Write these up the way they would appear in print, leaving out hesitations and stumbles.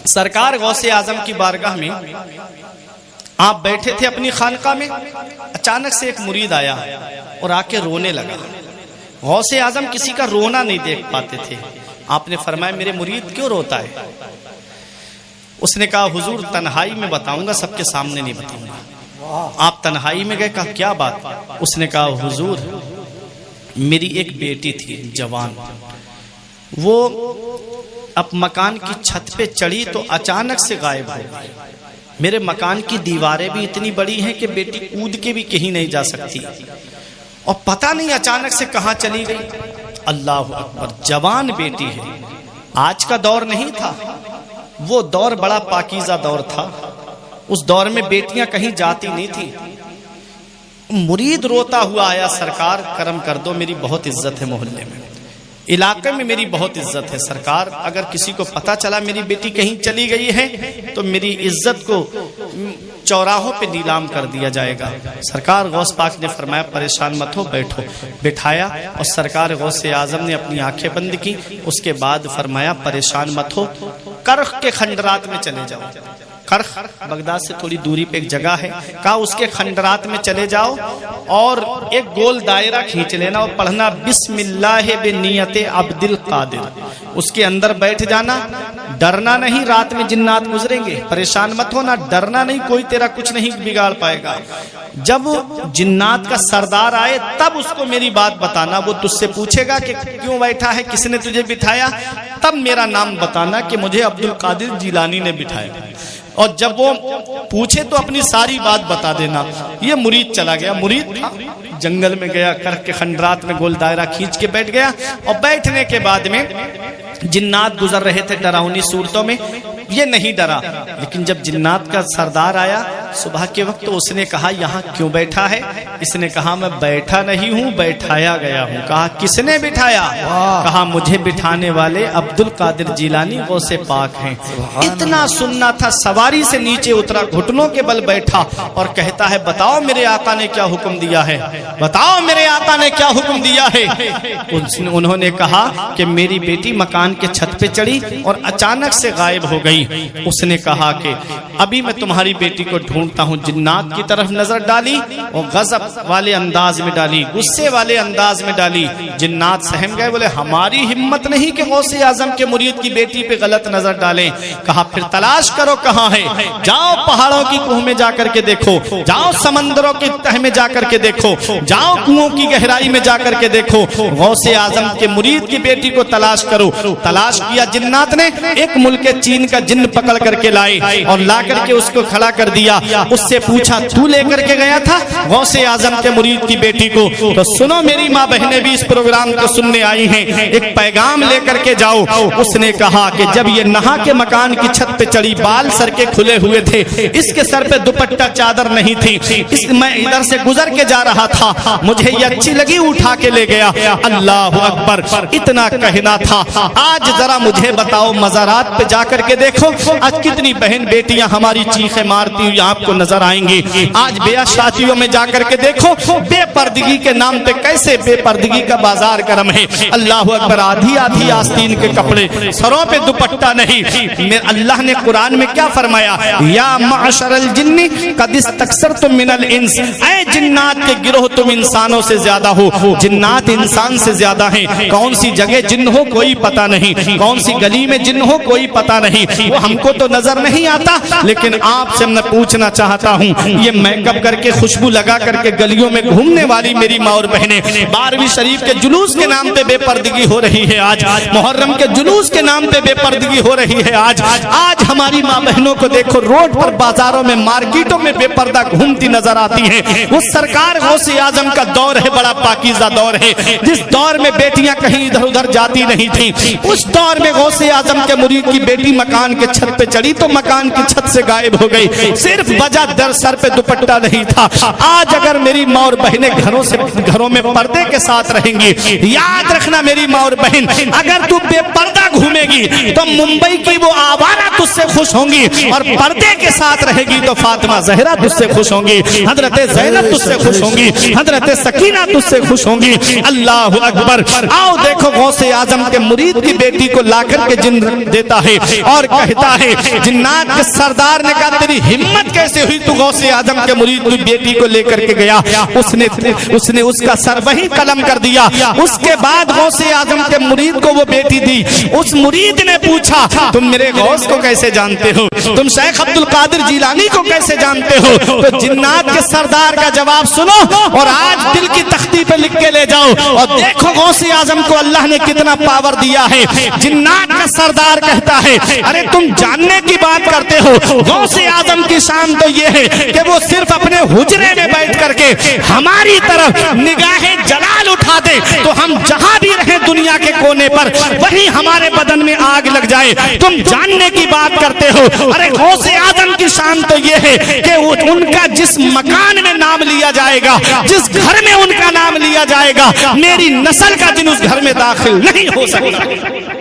سرکار غوث اعظم کی بارگاہ میں آپ بیٹھے تھے اپنی خانقاہ میں، اچانک سے ایک مرید آیا اور آ کے رونے لگا۔ غوث اعظم کسی کا رونا نہیں دیکھ پاتے تھے۔ آپ نے فرمایا میرے مرید کیوں روتا ہے؟ اس نے کہا حضور تنہائی میں بتاؤں گا، سب کے سامنے نہیں بتاؤں گا۔ آپ تنہائی میں گئے، کہا کیا بات؟ اس نے کہا حضور میری ایک بیٹی تھی جوان، وہ اب مکان کی چھت پہ چڑھی تو اچانک سے غائب ہو گئی۔ میرے مکان کی دیواریں بھی اتنی بڑی ہیں کہ بیٹی کود کے بھی کہیں نہیں جا سکتی، اور پتہ نہیں اچانک سے کہاں چلی گئی۔ اللہ اکبر، جوان بیٹی ہے۔ آج کا دور نہیں تھا، وہ دور بڑا پاکیزہ دور تھا۔ اس دور میں بیٹیاں کہیں جاتی نہیں تھی۔ مرید روتا ہوا آیا، سرکار کرم کر دو، میری بہت عزت ہے محلے میں، علاقے میں میری بہت عزت ہے، سرکار اگر کسی کو پتہ چلا میری بیٹی کہیں چلی گئی ہے تو میری عزت کو چوراہوں پہ نیلام کر دیا جائے گا۔ سرکار غوث پاک نے فرمایا پریشان مت ہو، بیٹھو۔ بٹھایا اور سرکار غوث اعظم نے اپنی آنکھیں بند کی۔ اس کے بعد فرمایا پریشان مت ہو، کرخ کے کھنڈرات میں چلے جاؤ۔ کرخ بغداد سے تھوڑی دوری پہ ایک جگہ ہے، کہا اس کے کھنڈرات میں چلے جاؤ اور ایک گول دائرہ کھینچ لینا اور پڑھنا بسم اللہ بنیت عبد القادر۔ اس کے اندر بیٹھ جانا، ڈرنا نہیں، رات میں جنات گزریں گے، پریشان مت ہونا، ڈرنا نہیں، کوئی تیرا کچھ نہیں بگاڑ پائے گا۔ جب جنات کا سردار آئے تب اس کو میری بات بتانا، وہ تجھ سے پوچھے گا کہ کیوں بیٹھا ہے، کس نے تجھے بٹھایا، تب میرا نام بتانا کہ مجھے عبد القادر جیلانی نے بٹھایا۔ اور جب وہ پوچھے تو اپنی ساری بات بتا دینا۔ یہ مرید چلا گیا، مرید تھا، جنگل میں گیا، کر کے خنڈرات میں گول دائرہ کھینچ کے بیٹھ گیا، اور بیٹھنے کے بعد میں جنات گزر رہے تھے ڈراؤنی صورتوں میں، یہ نہیں ڈرا۔ لیکن جب جنات کا سردار آیا صبح کے وقت تو اس نے کہا یہاں کیوں بیٹھا ہے؟ اس نے کہا میں بیٹھا نہیں ہوں، بیٹھایا گیا ہوں۔ کہا کس نے بٹھایا؟ کہا مجھے بٹھانے والے عبد القادر جیلانی غوث پاک ہیں۔ اتنا سننا تھا، سواری سے نیچے اترا، گھٹنوں کے بل بیٹھا اور کہتا ہے بتاؤ میرے آقا نے کیا حکم دیا ہے، بتاؤ میرے آقا نے کیا حکم دیا ہے۔ انہوں نے کہا کہ میری بیٹی مکان کے چھت پہ چڑھی اور اچانک سے غائب ہو گئی۔ اس نے کہا کہ ابھی میں تمہاری بیٹی کو ڈھونڈتا ہوں۔ جنات کی طرف نظر ڈالی اور غضب والے انداز میں ڈالی، غصے والے انداز میں ڈالی۔ جنات سہم گئے، بولے ہماری ہمت نہیں کہ غوث اعظم کے مرید کی بیٹی پہ غلط نظر ڈالیں۔ کہا پھر تلاش کرو کہاں ہے، جاؤ پہاڑوں کی کوہ میں جا کر کے دیکھو، جاؤ سمندروں کی تہ میں جا کر کے دیکھو، جاؤ کنووں کی گہرائی میں جا کر کے دیکھو، غوث اعظم کے مرید کی بیٹی کو تلاش کرو۔ تلاش کیا جنات نے، ایک ملک چین کا جن پکڑ کر کے لائے اور لا کر کے اس کو کھڑا کر دیا۔ اس سے پوچھا تو لے کر کے گیا تھا غوث اعظم کے مرید کی بیٹی کو؟ تو سنو میری ماں بہنیں بھی اس پروگرام کو سننے آئی ہیں، ایک پیغام لے کر کے جاؤ۔ اس نے کہا کہ جب یہ نہا کے مکان کی چھت پہ چڑھی، بال سر کے کھلے ہوئے تھے، اس کے سر پہ دوپٹہ چادر نہیں تھی، میں ادھر سے گزر کے جا رہا تھا، مجھے یہ اچھی لگی، اٹھا کے لے گیا۔ اللہ اکبر، اتنا کہنا تھا۔ آج ذرا مجھے بتاؤ مزارات پہ جا کر کے دیکھو، آج کتنی بہن بیٹیاں ہماری چیخیں مارتی ہوئی آپ کو نظر آئیں گی۔ آج بیاہ شادیوں میں جا کر کے دیکھو، بے پردگی کے نام پہ کیسے بے پردگی کا بازار گرم ہے۔ اللہ اکبر، آدھی آدھی آستین کے کپڑے، سروں پہ دوپٹہ نہیں۔ اللہ نے قرآن میں کیا فرمایا؟ یا معشر الجن قد استکثرتم من الانس، اے جنات کے گروہ تم انسانوں سے زیادہ ہو۔ جنات انسان سے زیادہ ہیں۔ کون سی جگہ جن ہو کوئی پتہ نہیں، کون سی گلی میں جن ہو کوئی پتہ نہیں، وہ ہم کو تو نظر نہیں آتا۔ لیکن آپ سے میں پوچھنا چاہتا ہوں، یہ میک اپ کر کے خوشبو لگا کر کے گلیوں میں گھومنے والی میری ماں اور بہنیں، 12ویں شریف کے جلوس کے نام پہ بے پردگی ہو رہی ہے آج، محرم کے جلوس کے نام پہ بے پردگی ہو رہی ہے آج۔ آج ہماری ماں بہنوں کو دیکھو، روڈ پر، بازاروں میں، مارکیٹوں میں بے پردہ گھومتی نظر آتی ہیں۔ وہ سرکار غوث اعظم کا دور ہے، بڑا پاکیزہ دور ہے، جس دور میں بیٹیاں کہیں ادھر ادھر جاتی نہیں تھیں، اس دور میں غوث اعظم کے مرید کی بیٹی مکان کے چھت پہ چڑھی تو مکان کی چھت سے غائب ہو گئی، صرف وجہ در سر پہ دوپٹہ نہیں تھا۔ آج اگر میری ماں اور بہنیں گھروں میں پردے کے ساتھ رہیں گی، یاد رکھنا میری ماں اور بہن، اگر تو بے پردہ گھومے گی تو ممبئی کی وہ آوارہ تجھ سے خوش ہوں گی اور پردے کے ساتھ رہے گی تو فاطمہ زہرا تجھ سے خوش ہوں گی، حضرت زینب تجھ سے خوش ہوں گی، حضرت سکینہ تجھ سے خوش ہوں گی۔ اللہ اکبر۔ آؤ دیکھو غوث اعظم کے مرید کی بیٹی کو لا کر کے جن دیتا ہے اور کہتا ہے، جنات کے سردار نے کہا تیری ہمت کیسے ہوئی تو غوث اعظم کے مرید کی بیٹی کو لے کر کے گیا؟ اس نے اس کا سر وہی قلم کر دیا۔ اس کے بعد غوث اعظم کے مرید کو وہ بیٹی دی۔ اس مرید نے پوچھا تم میرے غوث کو کیسے جانتے ہو؟ تم شیخ عبد القادر جیلانی کو کیسے جانتے ہو؟ تو جنات کے سردار کا جواب سنو اور آج دل کی تختی پہ لکھ کے لے جاؤ اور دیکھو غوث اعظم کو اللہ نے کتنا پاور دیا ہے۔ جنات کا سردار کہتا ہے ارے تم جاننے کی بات کرتے ہو، غوث اعظم کی شان تو یہ ہے کہ وہ صرف اپنے حجرے میں بیٹھ کر کے ہماری طرف نگاہ جلال اٹھا دے تو ہم جہاں بھی رہیں دنیا کے کونے پر وہیں ہمارے بدن میں آگ لگ جائے۔ تم جاننے کی بات کرتے ہو، ارے غوث اعظم کی شان تو یہ ہے کہ ان کا جس مکان میں نام لیا جائے گا، جس گھر میں ان کا نام لیا جائے گا، میری نسل کا جن اس گھر میں داخل نہیں ہو سکتا۔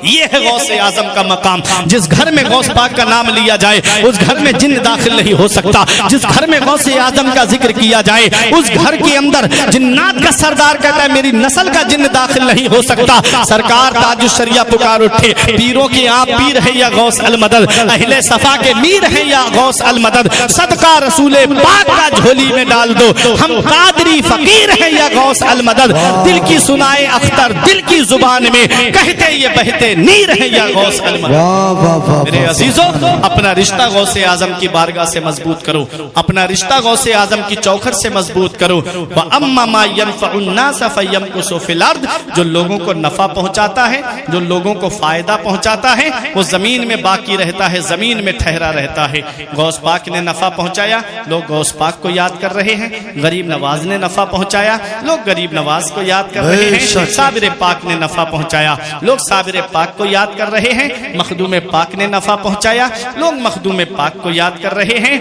یہ ہے غوث اعظم کا مقام۔ جس گھر میں غوث پاک کا نام لیا جائے اس گھر میں جن داخل نہیں ہو سکتا۔ جس گھر میں غوث اعظم کا ذکر کیا جائے اس گھر کے اندر جنات کا سردار کہتا ہے میری نسل کا جن داخل نہیں ہو سکتا۔ سرکار تاج الشریعہ پکار اٹھے، پیروں کے آپ پیر ہیں یا غوث المدد، اہل صفا کے میر ہیں یا غوث المدد، صدقہ رسول پاک کا جھولی میں ڈال دو، ہم قادری فقیر ہیں یا غوث المدد۔ دل کی سنائے اختر دل کی زبان میں کہتے یہ بہتے نیر ہے یا غوث المدد۔ میرے عزیزوں اپنا رشتہ غوث اعظم کی بارگاہ سے مضبوط کرو، اپنا رشتہ غوث اعظم کی چوکھٹ سے مضبوط کرو۔ وَأَمَّا مَا يَنْفَعُ النَّاسَ فَيَمْكُثُ فِي الْأَرْضِ، جو لوگوں کو نفع پہنچاتا ہے، جو لوگوں کو فائدہ پہنچاتا ہے وہ زمین میں باقی رہتا ہے، زمین میں ٹھہرا رہتا ہے۔ غوث پاک نے نفع پہنچایا، لوگ غوث پاک کو یاد کر رہے ہیں۔ غریب نواز نے نفع پہنچایا، لوگ غریب نواز کو یاد کر رہے ہیں۔ صابر پاک نے نفع پہنچایا، لوگ صابر پاک کو یاد کر رہے ہیں۔ مخدوم پاک نے نفع پہنچایا، لوگ مخدوم پاک کو یاد کر رہے ہیں۔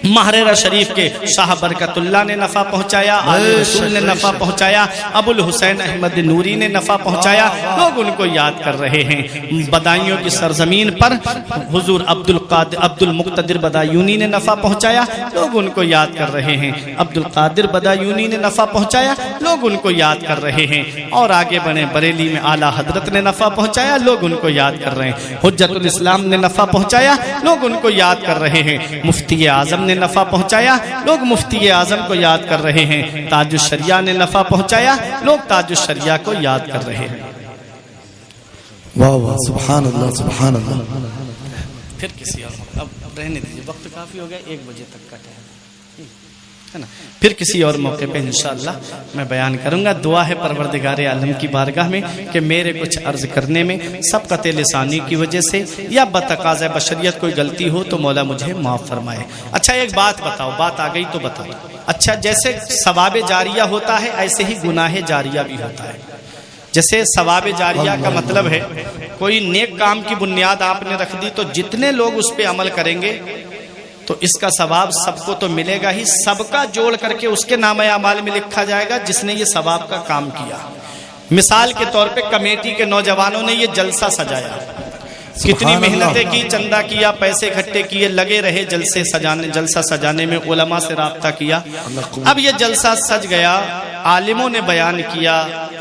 محررہ شریف کے شاہ برکت اللہ نے نفع پہنچایا، آل رسول نے نفع پہنچایا، ابو الحسین احمد نوری نے نفع پہنچایا، لوگ ان کو یاد کر رہے ہیں۔ بدایوں کی سرزمین پر حضور عبد المقتدر بدایونی نے نفع پہنچایا، لوگ ان کو یاد کر رہے ہیں۔ عبد القادر بدایونی نے نفع پہنچایا، لوگ ان کو یاد کر رہے ہیں۔ اور آگے بڑھیں، بریلی میں اعلیٰ حضرت نے نفع پہنچایا، لوگ ان کو یاد کر رہے ہیں۔ حجت الاسلام نے نفع پہنچایا، لوگ ان کو یاد کر رہے ہیں۔ مفتی اعظم نے نفع پہنچایا، لوگ مفتی اعظم کو یاد کر رہے ہیں۔ تاج الشریعہ نے نفع پہنچایا، لوگ تاج الشریعہ کو یاد کر رہے ہیں۔ واہ واہ، سبحان اللہ سبحان اللہ۔ پھر کسی اور، اب رہنے دیجیے، وقت کافی ہو گیا، 1 بجے تک کا ٹائم ہے نا، پھر کسی اور موقع پہ انشاءاللہ میں بیان کروں گا۔ دعا ہے پروردگار عالم کی بارگاہ میں کہ میرے کچھ عرض کرنے میں سبقت لسانی کی وجہ سے یا بتقاضۂ بشریت کوئی غلطی ہو تو مولا مجھے معاف فرمائے۔ اچھا ایک بات بتاؤ، بات آ گئی تو بتاؤ۔ اچھا جیسے ثواب جاریہ ہوتا ہے ایسے ہی گناہ جاریہ بھی ہوتا ہے۔ جیسے ثواب جاریہ کا مطلب ہے کوئی نیک کام کی بنیاد آپ نے رکھ دی تو جتنے لوگ اس پہ عمل کریں گے تو اس کا ثواب سب کو تو ملے گا ہی، سب کا جوڑ کر کے اس کے نام اعمال میں لکھا جائے گا جس نے یہ ثواب کا کام کیا۔ مثال کے طور پہ کمیٹی کے نوجوانوں نے یہ جلسہ سجایا، کتنی محنتیں کی، چندہ کیا، پیسے اکٹھے کیے، لگے رہے جلسہ سجانے میں، علماء سے رابطہ کیا۔ اب یہ جلسہ سج گیا، عالموں نے بیان کیا،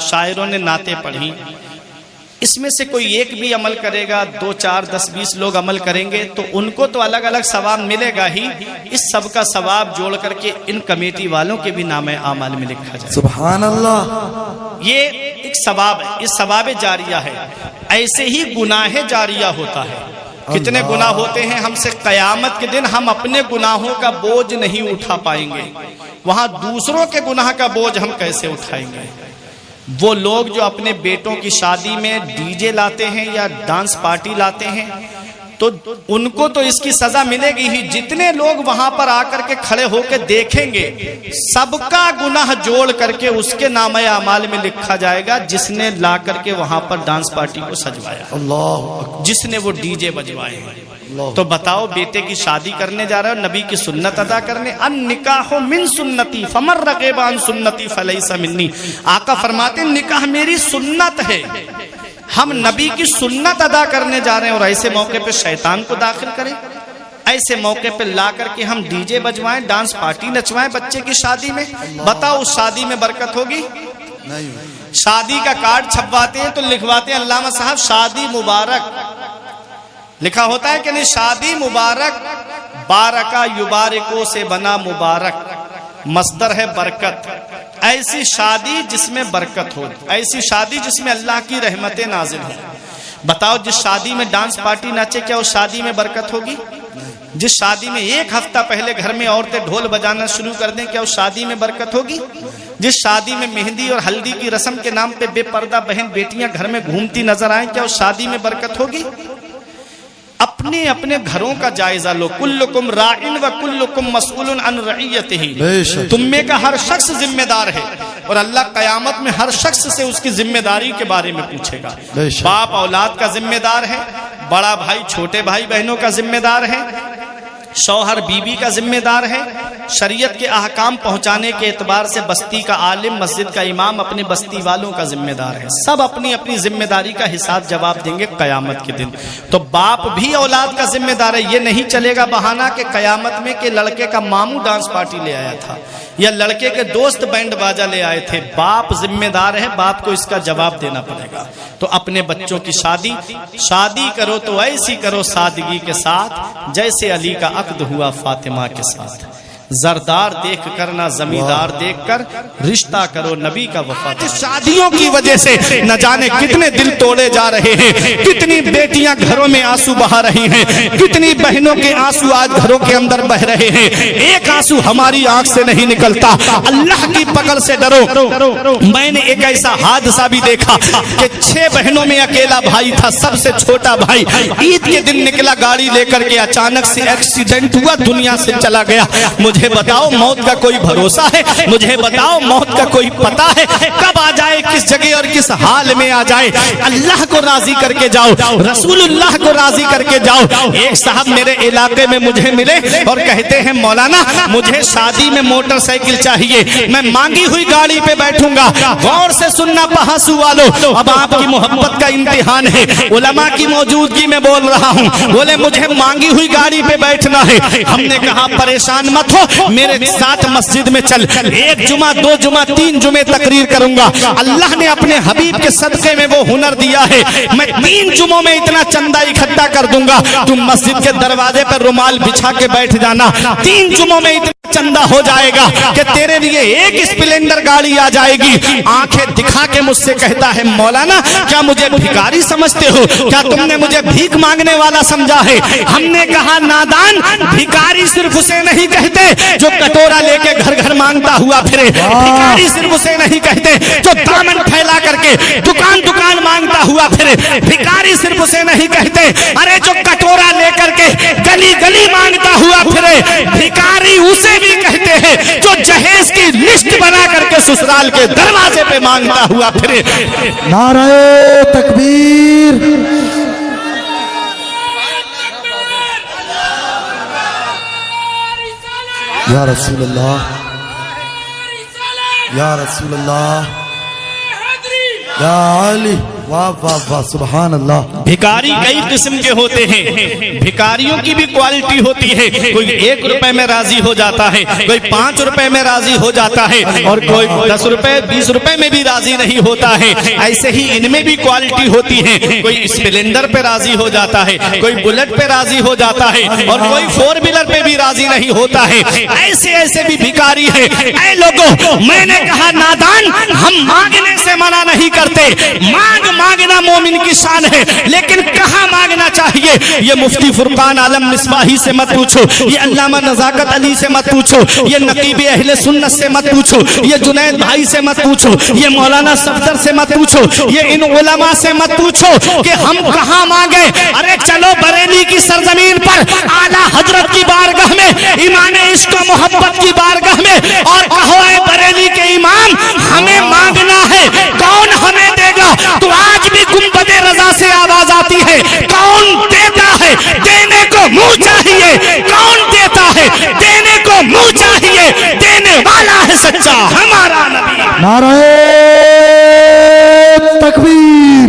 شاعروں نے نعتیں پڑھی، اس میں سے کوئی ایک بھی عمل کرے گا، 2 4 10 20 لوگ عمل کریں گے تو ان کو تو الگ الگ ثواب ملے گا ہی، اس سب کا ثواب جوڑ کر کے ان کمیٹی والوں کے بھی نام اعمال میں لکھا جائے۔ سبحان اللہ۔ یہ ایک ثواب ہے، یہ ثواب جاریہ ہے۔ ایسے ہی گناہ جاریہ ہوتا ہے۔ کتنے گناہ ہوتے ہیں ہم سے، قیامت کے دن ہم اپنے گناہوں کا بوجھ نہیں اٹھا پائیں گے، وہاں دوسروں کے گناہ کا بوجھ ہم کیسے اٹھائیں گے؟ وہ لوگ جو اپنے بیٹوں کی شادی میں ڈی جے لاتے ہیں یا ڈانس پارٹی لاتے ہیں تو ان کو تو اس کی سزا ملے گی ہی، جتنے لوگ وہاں پر آ کر کے کھڑے ہو کے دیکھیں گے سب کا گناہ جوڑ کر کے اس کے نام اعمال میں لکھا جائے گا جس نے لا کر کے وہاں پر ڈانس پارٹی کو سجوایا، اللہ، جس نے وہ ڈی جے بجوائے ہیں۔ تو بتاؤ، بیٹے کی شادی کرنے جا رہے ہو، نبی کی سنت ادا کرنے، النکاح من سنتی فمن رغب عن سنتی فلیس منی، آقا فرماتے ہیں نکاح میری سنت ہے، ہم نبی کی سنت ادا کرنے جا رہے ہیں اور ایسے موقع پہ شیطان کو داخل کریں؟ ایسے موقع پہ لا کر کے ہم ڈی جے بجوائیں، ڈانس پارٹی نچوائیں بچے کی شادی میں؟ بتاؤ اس شادی میں برکت ہوگی؟ شادی کا کارڈ چھپواتے ہیں تو لکھواتے ہیں علامہ صاحب شادی مبارک، لکھا ہوتا ہے کہ نہیں؟ شادی مبارک، بارکا یبارکو سے بنا مبارک، مصدر ہے برکت۔ ایسی شادی جس میں برکت ہو، ایسی شادی جس میں اللہ کی رحمتیں نازل ہوں۔ بتاؤ جس شادی میں ڈانس پارٹی ناچے کیا اس شادی میں برکت ہوگی؟ جس شادی میں ایک ہفتہ پہلے گھر میں عورتیں ڈھول بجانا شروع کر دیں کیا اس شادی میں برکت ہوگی؟ جس شادی میں مہندی اور ہلدی کی رسم کے نام پہ بے پردہ بہن بیٹیاں گھر میں گھومتی نظر آئیں کیا اس شادی میں برکت ہوگی؟ اپنے اپنے گھروں کا جائزہ لو۔ کلکم راعٍ و کلکم مسئول عن رعیتہ، تم میں کا ہر شخص ذمہ دار ہے اور اللہ قیامت میں ہر شخص سے اس کی ذمہ داری کے بارے میں پوچھے گا۔ باپ اولاد کا ذمہ دار ہے، بڑا بھائی چھوٹے بھائی بہنوں کا ذمہ دار ہے، شوہر بیوی کا ذمہ دار ہے، شریعت کے احکام پہنچانے کے اعتبار سے بستی کا عالم، مسجد کا امام اپنے بستی والوں کا ذمہ دار ہے۔ سب اپنی اپنی ذمہ داری کا حساب جواب دیں گے قیامت کے دن۔ تو باپ بھی اولاد کا ذمہ دار ہے۔ یہ نہیں چلے گا بہانہ کہ قیامت میں کہ لڑکے کا ماموں ڈانس پارٹی لے آیا تھا یا لڑکے کے دوست بینڈ باجا لے آئے تھے۔ باپ ذمہ دار ہے، باپ کو اس کا جواب دینا پڑے گا۔ تو اپنے بچوں کی شادی کرو تو ایسی کرو سادگی کے ساتھ جیسے علی کا عقد ہوا فاطمہ کے ساتھ۔ زردار دیکھ کر نہ زمیندار دیکھ کر رشتہ کرو نبی کا وفادار۔ شادیوں کی وجہ سے نہ جانے کتنے دل توڑے جا رہے ہیں، کتنی بیٹیاں گھروں میں آنسو بہا رہی ہیں، کتنی بہنوں کے آنسو آج گھروں کے اندر بہ رہے ہیں۔ ایک آنسو ہماری آنکھ سے نہیں نکلتا، اللہ کی پکڑ سے ڈرو۔ میں نے ایک ایسا حادثہ بھی دیکھا کہ 6 بہنوں میں اکیلا بھائی تھا، سب سے چھوٹا بھائی عید کے دن نکلا گاڑی لے کر کے، اچانک سے ایکسیڈنٹ ہوا، دنیا سے چلا گیا۔ مجھے بتاؤ موت کا کوئی بھروسہ ہے؟ مجھے بتاؤ موت کا کوئی پتہ ہے؟ کب آ جائے، کس جگہ اور کس حال میں آ جائے؟ اللہ کو راضی کر کے جاؤ، رسول اللہ کو راضی کر کے جاؤ۔ ایک صاحب میرے علاقے میں مجھے ملے اور کہتے ہیں مولانا مجھے شادی میں موٹر سائیکل چاہیے، میں مانگی ہوئی گاڑی پہ بیٹھوں گا۔ غور سے سننا پہاسو والو، اب آپ کی محبت کا امتحان ہے، علماء کی موجودگی میں بول رہا ہوں۔ بولے مجھے مانگی ہوئی گاڑی پہ بیٹھنا ہے۔ ہم نے کہا پریشان مت ہو، میرے ساتھ مسجد میں چل، 1 جمعہ 2 جمعہ 3 جمعے تقریر کروں گا۔ اللہ نے اپنے حبیب کے صدقے میں وہ ہنر دیا ہے، میں 3 جمعوں میں اتنا چندہ اکٹھا کر دوں گا، تم مسجد کے دروازے پر رومال بچھا کے بیٹھ جانا، 3 جمعوں میں اتنا چندہ ہو جائے گا کہ تیرے لیے 1 اسپلینڈر گاڑی آ جائے گی۔ آنکھیں دکھا کے مجھ سے کہتا ہے مولانا کیا مجھے بھکاری سمجھتے ہو؟ کیا تم نے مجھے بھیک مانگنے والا سمجھا ہے؟ ہم نے کہا نادان، بھکاری صرف اسے نہیں کہتے جو کٹورا لے کے گھر گھر مانگتا ہوا پھرے، بھکاری صرف اسے نہیں کہتے جو دامن پھیلا کر کے دکان دکان مانگتا ہوا پھرے، بھکاری صرف اسے نہیں کہتے ارے جو کٹورا لے کر کے گلی گلی مانگتا ہوا پھرے، بھکاری اسے بھی کہتے ہیں جو جہیز کی لسٹ بنا کر کے سسرال کے دروازے پہ مانگتا ہوا پھرے۔ نعرہ تکبیر، یا رسول اللہ، یا رسول اللہ، یا علی، واہ واہ واہ، سبحان اللہ۔ بھکاری کئی قسم کے ہوتے ہیں، بھکاریوں کی بھی کوالٹی ہوتی ہے، کوئی 1 روپے میں راضی ہو جاتا ہے، کوئی 5 روپے میں راضی ہو جاتا ہے اور کوئی 10 روپے 20 روپے میں بھی راضی نہیں ہوتا ہے۔ ایسے ہی ان میں بھی کوالٹی ہوتی ہے، کوئی اسپلینڈر پہ راضی ہو جاتا ہے، کوئی بلٹ پہ راضی ہو جاتا ہے اور کوئی 4 ویلر پہ بھی راضی نہیں ہوتا ہے۔ ایسے بھی بھکاری ہے۔ اے لوگوں، میں نے کہا نادان، ہم مانگنے سے منع نہیں کرتے، مانگنا مومن کی شان ہے، لیکن کہاں مانگنا چاہیے یہ مفتی فرقان عالم مصباحی سے مت پوچھو، یہ علامہ نزاکت علی سے مت پوچھو، یہ نقیب اہل سنت سے مت پوچھو، یہ جنید بھائی سے مت پوچھو، یہ مولانا صفدر سے مت پوچھو، یہ ان علماء سے مت پوچھو کہ ہم کہاں مانگے۔ ارے چلو بریلی کی سرزمین پر اعلیٰ حضرت کی بارگاہ میں، امام عشق و محبت کی بارگاہ میں، اور کہو اے بریلی کے امام ہمیں مانگنا ہے، کون ہمیں دے گا؟ تو آج بھی گنبد رضا سے آواز آتی ہے، کون دیتا ہے؟ دینے کو منہ چاہیے، کون دیتا ہے؟ دینے کو منہ چاہیے، دینے والا ہے سچا ہمارا نبی۔ نعرہ تکبیر،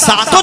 7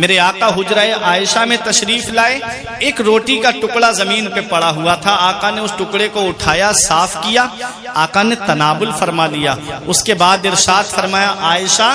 میرے آقا حجرہ عائشہ میں تشریف لائے، ایک روٹی کا ٹکڑا زمین پہ پڑا ہوا تھا، آقا نے اس ٹکڑے کو اٹھایا، صاف کیا، آقا نے تناول فرما لیا، اس کے بعد ارشاد فرمایا عائشہ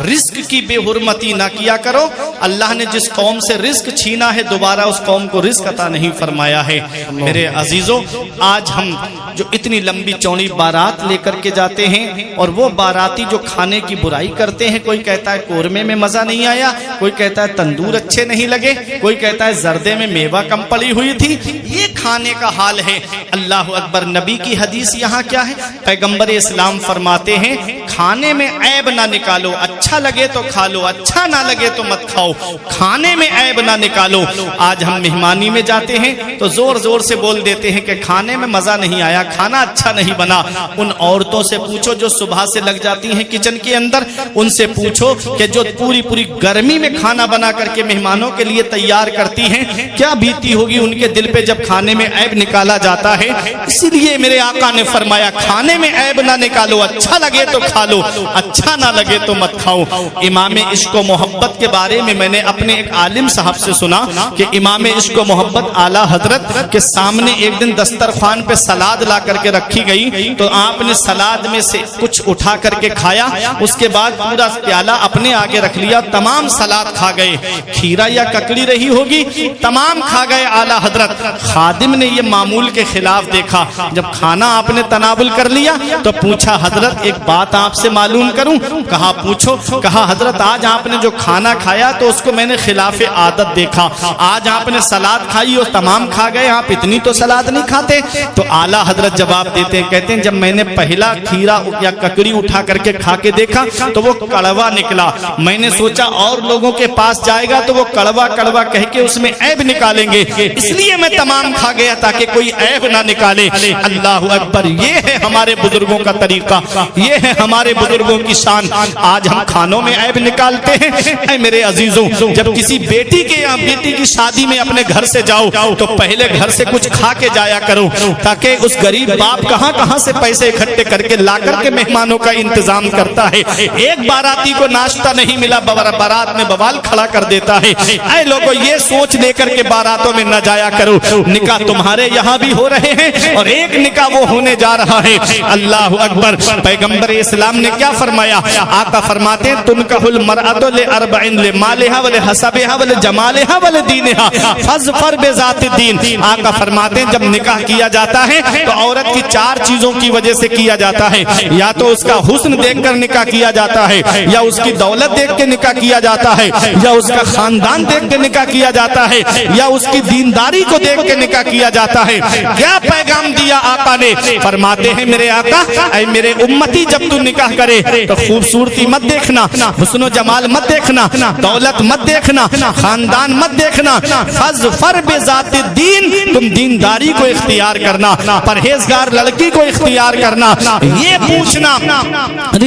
رزق کی بے حرمتی نہ کیا کرو، اللہ نے جس قوم سے رزق چھینا ہے دوبارہ اس قوم کو رزق عطا نہیں فرمایا ہے۔ میرے عزیزوں، آج ہم جو اتنی لمبی چوڑی بارات لے کر کے جاتے ہیں اور وہ باراتی جو کھانے کی برائی کرتے ہیں، کوئی کہتا ہے قورمے میں مزہ نہیں آیا، کوئی کہتا ہے تندور اچھے نہیں لگے، کوئی کہتا ہے زردے میں میوہ کم پڑی ہوئی تھی، یہ کھانے کا حال ہے۔ اللہ اکبر، نبی کی حدیث یہاں کیا ہے؟ پیغمبر اسلام فرماتے ہیں کھانے میں عیب نہ نکالو، اچھا لگے تو کھا لو، اچھا نہ لگے تو مت کھاؤ، کھانے میں عیب نہ نکالو۔ آج ہم مہمانی میں جاتے ہیں تو زور زور سے بول دیتے ہیں کہ کھانے میں مزہ نہیں آیا، کھانا اچھا نہیں بنا۔ ان عورتوں سے پوچھو جو صبح سے لگ جاتی ہیں کچن کے اندر، ان سے پوچھو کہ جو پوری گرمی میں کھانا بنا کر کے مہمانوں کے لیے تیار کرتی ہیں، کیا بیتی ہوگی ان کے دل پہ جب کھانے میں عیب نکالا جاتا ہے۔ اسی لیے میرے آقا نے فرمایا کھانے میں عیب نہ نکالو، اچھا لگے تو کھا لو، اچھا نہ لگے تو مت کھاؤ۔ امام عشق و محبت کے بارے میں نے اپنے ایک عالم صاحب سے سنا کہ امام عشق و محبت اعلیٰ حضرت کے سامنے ایک دن دسترخوان پہ سلاد لا کر کے رکھی گئی تو آپ نے سلاد میں سے کچھ اٹھا کر کے کھایا، اس کے بعد پورا پیالہ اپنے آگے رکھ لیا، تمام سلاد کھا گئے، کھیرا یا ککڑی رہی ہوگی تمام کھا گئے اعلیٰ حضرت۔ خادم نے یہ معمول کے خلاف دیکھا، جب کھانا آپ نے تناول کر لیا تو پوچھا حضرت ایک بات آپ سے معلوم کروں؟ کہا پوچھو۔ کہا حضرت آج آپ نے جو کھانا کھایا تو اس کو میں نے خلاف عادت دیکھا، آج آپ نے سلاد کھائی اور تمام کھا گئے، آپ اتنی تو سلاد نہیں کھاتے۔ تو اعلیٰ حضرت جواب دیتے ہیں، کہتے ہیں جب میں نے پہلا کھیرا یا ککڑی اٹھا کر کے کھا کے دیکھا تو وہ کڑوا نکلا، میں نے سوچا اور لوگوں کے پاس جائے گا تو وہ کڑوا کڑوا کہہ کے اس میں عیب نکالیں گے، اس لیے میں تمام کھا گیا تاکہ کوئی عیب نہ نکالے۔ اللہ اکبر، یہ ہے ہمارے بزرگوں کا طریقہ، یہ ہے ہمارے بزرگوں کی شان۔ آج ہم کھانوں میں عیب نکالتے ہیں۔ اے میرے عزیزوں، جب کسی بیٹی کے یا بیٹی کی شادی میں اپنے گھر سے جاؤ تو پہلے گھر سے کچھ کھا کے جایا کرو، تاکہ اس غریب باپ کہاں کہاں سے پیسے اکٹھے کر کے لا کر کے مہمانوں کا انتظام کرتا ہے، ایک باراتی کو ناشتہ نہیں ملا بارات میں بوال کھڑا کر دیتا ہے۔ اے لوگوں، یہ سوچ لے کر کے باراتوں میں نہ جایا کرو، نکاح تمہارے یہاں بھی ہو رہے ہیں اور ایک نکاح وہ ہونے جا رہا ہے۔ اللہ اکبر، پیغمبر اسلام نے کیا فرمایا؟ آقا فرماتے ہیں تنکح المرأۃ لاربع لمالها ولحسبها ولجمالها ولدینها فاظفر بذات الدین۔ آقا فرماتے ہیں جب نکاح کیا جاتا ہے تو عورت کی چار چیزوں کی وجہ سے کیا جاتا ہے، یا تو اس کا حسن دیکھ کر نکاح کیا جاتا ہے، یا اس کی دولت دیکھ کے نکاح کیا جاتا ہے، یا اس کا خاندان دیکھ کے نکاح کیا جاتا ہے، یا اس کی دینداری کو دیکھ کے نکاح کیا جاتا ہے۔ کیا پیغام دیا آقا نے؟ فرماتے ہیں میرے آقا، اے میرے امتی جب تو نکاح کرے تو خوبصورتی مت دیکھنا، حسن و جمال مت دیکھنا، دولت مت دیکھنا، خاندان مت دیکھنا، فاظفر بذات الدین، تم دینداری کو اختیار کرنا، پرہیزگار لڑکی کو اختیار کرنا۔ یہ پوچھنا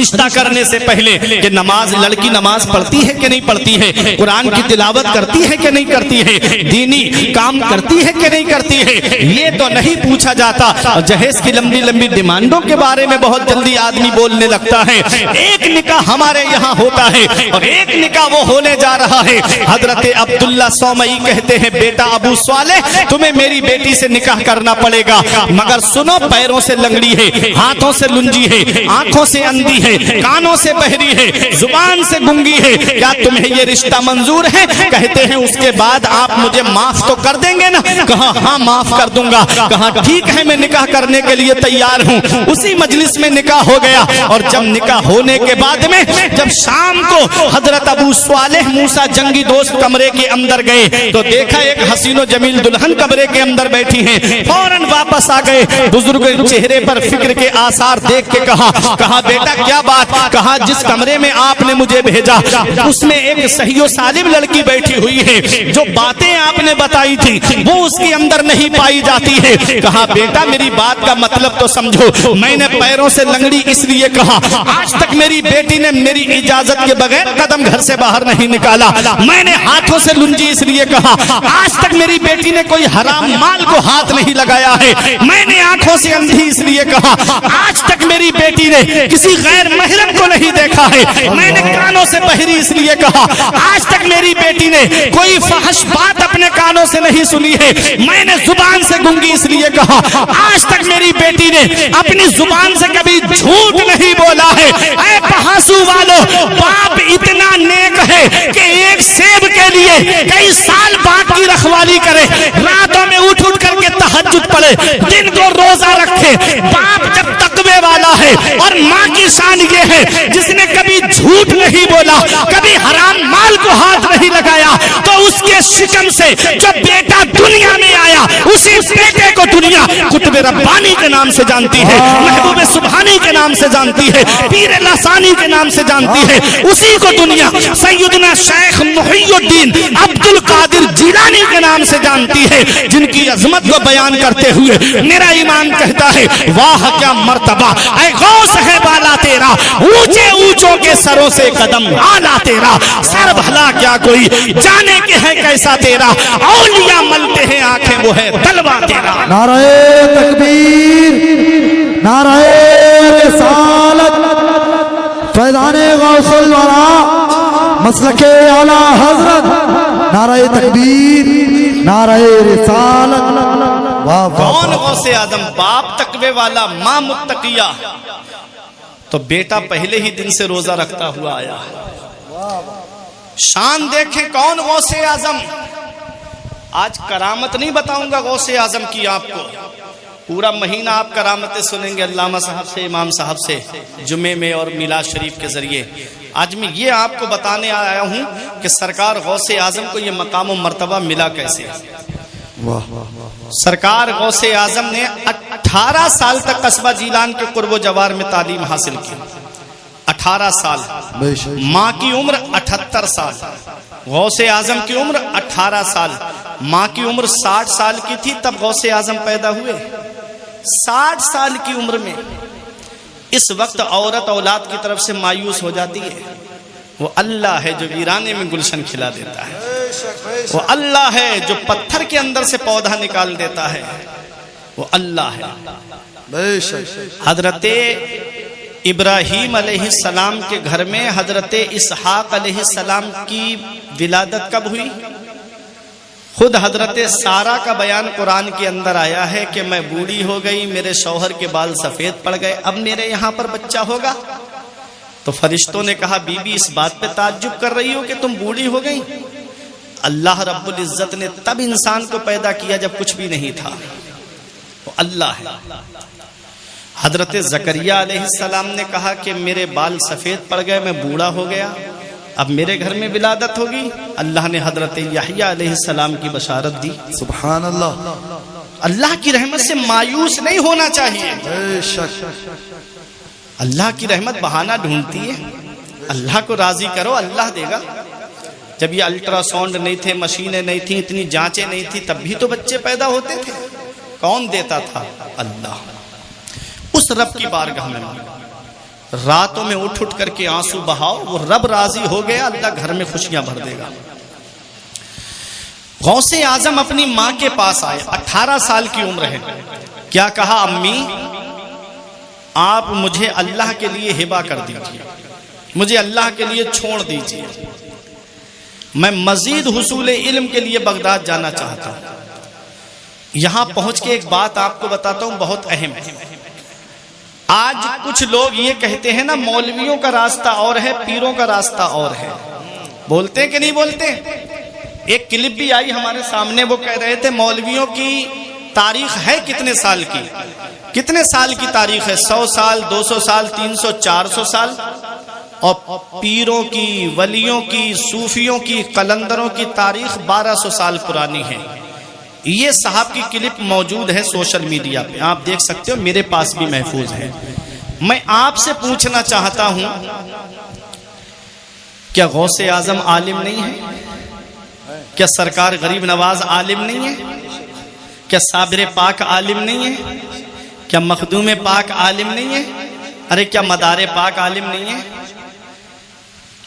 رشتہ کرنے سے پہلے کہ لڑکی نماز پڑھتی ہے کہ نہیں پڑھتی ہے، قرآن کی تلاوت کرتی ہے کہ نہیں کرتی ہے، دینی کام کرتی ہے کہ نہیں کرتی ہے، یہ تو نہیں پوچھا جاتا۔ جہیز کی لمبی لمبی ڈیمانڈوں کے بارے میں بہت جلدی آدمی بولنے لگتا ہے۔ ایک نکاح ہمارے یہاں ہوتا ہے اور ایک نکاح وہ ہونے جا رہا ہے۔ حضرت عبداللہ سومئی کہتے ہیں بیٹا ابو صالح تمہیں میری بیٹی سے نکاح کرنا پڑے گا، مگر سنو پیروں سے لنگڑی ہے، ہاتھوں سے لنجی ہے، آنکھوں سے اندھی ہے، کانوں سے بہری ہے، زبان سے گنگی ہے، کیا تمہیں یہ رشتہ منظور ہے؟ کہتے ہیں اس کے بعد آپ مجھے معاف تو کر دیں گے نا؟ کہا ہاں معاف کر دوں گا۔ کہا ٹھیک ہے میں نکاح کرنے کے لیے تیار ہوں۔ اسی مجلس میں نکاح ہو گیا، اور جب نکاح ہونے کے بعد میں جب شام کو حضرت ابو صالح موسیٰ جنگی دوست کمرے کے اندر گئے تو دیکھا ایک حسین و جمیل دلہن کمرے کے اندر بیٹھی ہیں، فوراً واپس آ گئے، بزرگ چہرے پر فکر کے آثار دیکھ کے کہا بیٹا کیا بات؟ کہا جس کمرے میں آپ نے مجھے بھیجا اس میں ایک صحیح و سالم لڑکی بیٹھی ہوئی ہے، جو باتیں آپ نے بتائی تھی وہ اس کے اندر نہیں پائی جاتی ہے۔ کہا بیٹا میری بات کا مطلب تو سمجھو، سمجھو میں نے پیروں سے لنگڑی اس لیے کہا آج تک میری بیٹی نے میری اجازت کے بغیر قدم گھر سے باہر نہیں نکالا. میں نے ہاتھوں سے لنجی اس لیے کہا آج تک میری بیٹی نے کوئی حرام مال کو ہاتھ نہیں لگایا ہے. میں نے آنکھوں سے اندھی اس لیے کہا آج تک میری بیٹی نے کسی غیر محرم کو نہیں دیکھا ہے. میں نے کانوں سے بہری اس لیے کہا آج تک میری بیٹی نے کوئی فحش بات اپنے کانوں سے نہیں سنی ہے. میں نے زبان سے گنگی اس لیے کہا آج تک میری بیٹی نے اپنی زبان سے کبھی جھوٹ نہیں بولا ہے. اے پہاسو والو باپ اتنا نیک ہے کہ ایک سیب کے لیے کئی سال باپ کی رکھوالی کرے, راتوں میں اٹھ کر کے تہجد پڑھے, دن کو روزہ رکھے. باپ جب تقوی والا ہے اور ماں کی شان یہ ہے جس نے کبھی جھوٹ نہیں بولا, کبھی حرام مال کو ہاتھ نہیں لگایا, تو اس کے شکم سے جو بیٹا دنیا میں آیا اسی بیٹے کو دنیا قطب ربانی کے نام سے جانتی ہے, محبوب سبحانی کے نام سے جانتی ہے, پیر لسانی کے نام سے جانتی ہے. اسی کو دنیا سیدنا شیخ محی الدین عبد القادر جیلانی کے نام سے جانتی ہے, جن کی عظمت کو بیان کرتے ہوئے میرا ایمان کہتا ہے واہ کیا مرتبہ, اے غوث ہے بالا تیرا, اونچے اونچوں کے سروں سے قدم آلا تیرا, سر بھلا کیا کوئی جانے کے ہے کیسا تیرا, اولیاء ملتے ہیں آنکھیں وہ ہے تلوا تیرا. نعرہ تکبیر, نعرہ رسالت, فیضان غوث الورا, مسلک اعلی حضرت, نعرہ تکبیر, نعرہ رسالت. کون غوث اعظم؟ باپ تقوی والا, ماں متقیہ, تو بیٹا پہلے ہی دن سے روزہ رکھتا ہوا آیا. شان دیکھیں کون غوث اعظم. آج کرامت نہیں بتاؤں گا غوث اعظم کی آپ کو, پورا مہینہ آپ کرامتیں سنیں گے علامہ صاحب سے, امام صاحب سے, جمعے میں اور میلاد شریف کے ذریعے. آج میں یہ آپ کو بتانے آیا ہوں کہ سرکار غوث اعظم کو یہ مقام و مرتبہ ملا کیسے. سرکار غوث اعظم نے 18 سال تک قصبہ جیلان کے قرب و جوار میں تعلیم حاصل کی. 18 سال. ماں کی عمر 78 سال, غوث اعظم کی عمر 18 سال. ماں کی عمر 60 سال کی تھی تب غوث اعظم پیدا ہوئے. 60 سال کی عمر میں اس وقت عورت اولاد کی طرف سے مایوس ہو جاتی ہے. وہ اللہ ہے جو ویرانے میں گلشن کھلا دیتا ہے, وہ اللہ ہے جو پتھر کے اندر سے پودا نکال دیتا ہے, وہ اللہ ہے. حضرت ابراہیم علیہ السلام کے گھر میں حضرت اسحاق علیہ السلام کی ولادت کب ہوئی؟ خود حضرت سارہ کا بیان قرآن کے اندر آیا ہے کہ میں بوڑھی ہو گئی, میرے شوہر کے بال سفید پڑ گئے, اب میرے یہاں پر بچہ ہوگا. تو فرشتوں نے کہا بی بی اس بات پہ تعجب کر رہی ہو کہ تم بوڑھی ہو گئی؟ اللہ رب العزت نے تب انسان کو پیدا کیا جب کچھ بھی نہیں تھا, وہ اللہ ہے. حضرت زکریہ علیہ السلام نے کہا کہ میرے بال سفید پڑ گئے, میں بوڑھا ہو گیا, اب میرے گھر میں ولادت ہوگی. اللہ نے حضرت یحییٰ علیہ السلام کی بشارت دی. سبحان اللہ. اللہ کی رحمت سے مایوس نہیں ہونا چاہیے. اللہ کی رحمت بہانہ ڈھونڈتی ہے, اللہ کو راضی کرو, اللہ دے گا. جب یہ الٹرا ساؤنڈ نہیں تھے, مشینیں نہیں تھیں, اتنی جانچیں نہیں تھی, تب بھی تو بچے پیدا ہوتے تھے. کون دیتا تھا؟ اللہ. اس رب کی بارگاہ میں راتوں میں اٹھ کر کے آنسو بہاؤ, وہ رب راضی ہو گیا, اللہ گھر میں خوشیاں بھر دے گا. غوث اعظم اپنی ماں کے پاس آئے, 18 سال کی عمر ہے. کیا کہا؟ امی آپ مجھے اللہ کے لیے ہبہ کر دیجیے, مجھے اللہ کے لیے چھوڑ دیجیے, میں مزید حصول علم کے لیے بغداد جانا چاہتا ہوں. یہاں پہنچ کے ایک بات آپ کو بتاتا ہوں, بہت اہم ہے. آج کچھ لوگ یہ کہتے ہیں نا مولویوں کا راستہ اور ہے, پیروں کا راستہ اور ہے. بولتے ہیں کہ نہیں بولتے؟ ایک کلپ بھی آئی ہمارے سامنے, وہ کہہ رہے تھے مولویوں کی تاریخ ہے کتنے سال کی, کتنے سال کی تاریخ ہے؟ 100 سال, 200 سال, 300, 400 سال. اور پیروں کی, ولیوں کی, صوفیوں کی, قلندروں کی تاریخ 1200 سال پرانی ہے. یہ صاحب کی کلپ موجود ہے سوشل میڈیا پہ, آپ دیکھ سکتے ہو, میرے پاس بھی محفوظ ہے. میں آپ سے پوچھنا چاہتا ہوں, کیا غوث اعظم عالم نہیں ہے؟ کیا سرکار غریب نواز عالم نہیں ہے؟ کیا صابر پاک عالم نہیں ہے؟ کیا مخدوم پاک عالم نہیں ہے؟ ارے کیا مدار پاک عالم نہیں ہے؟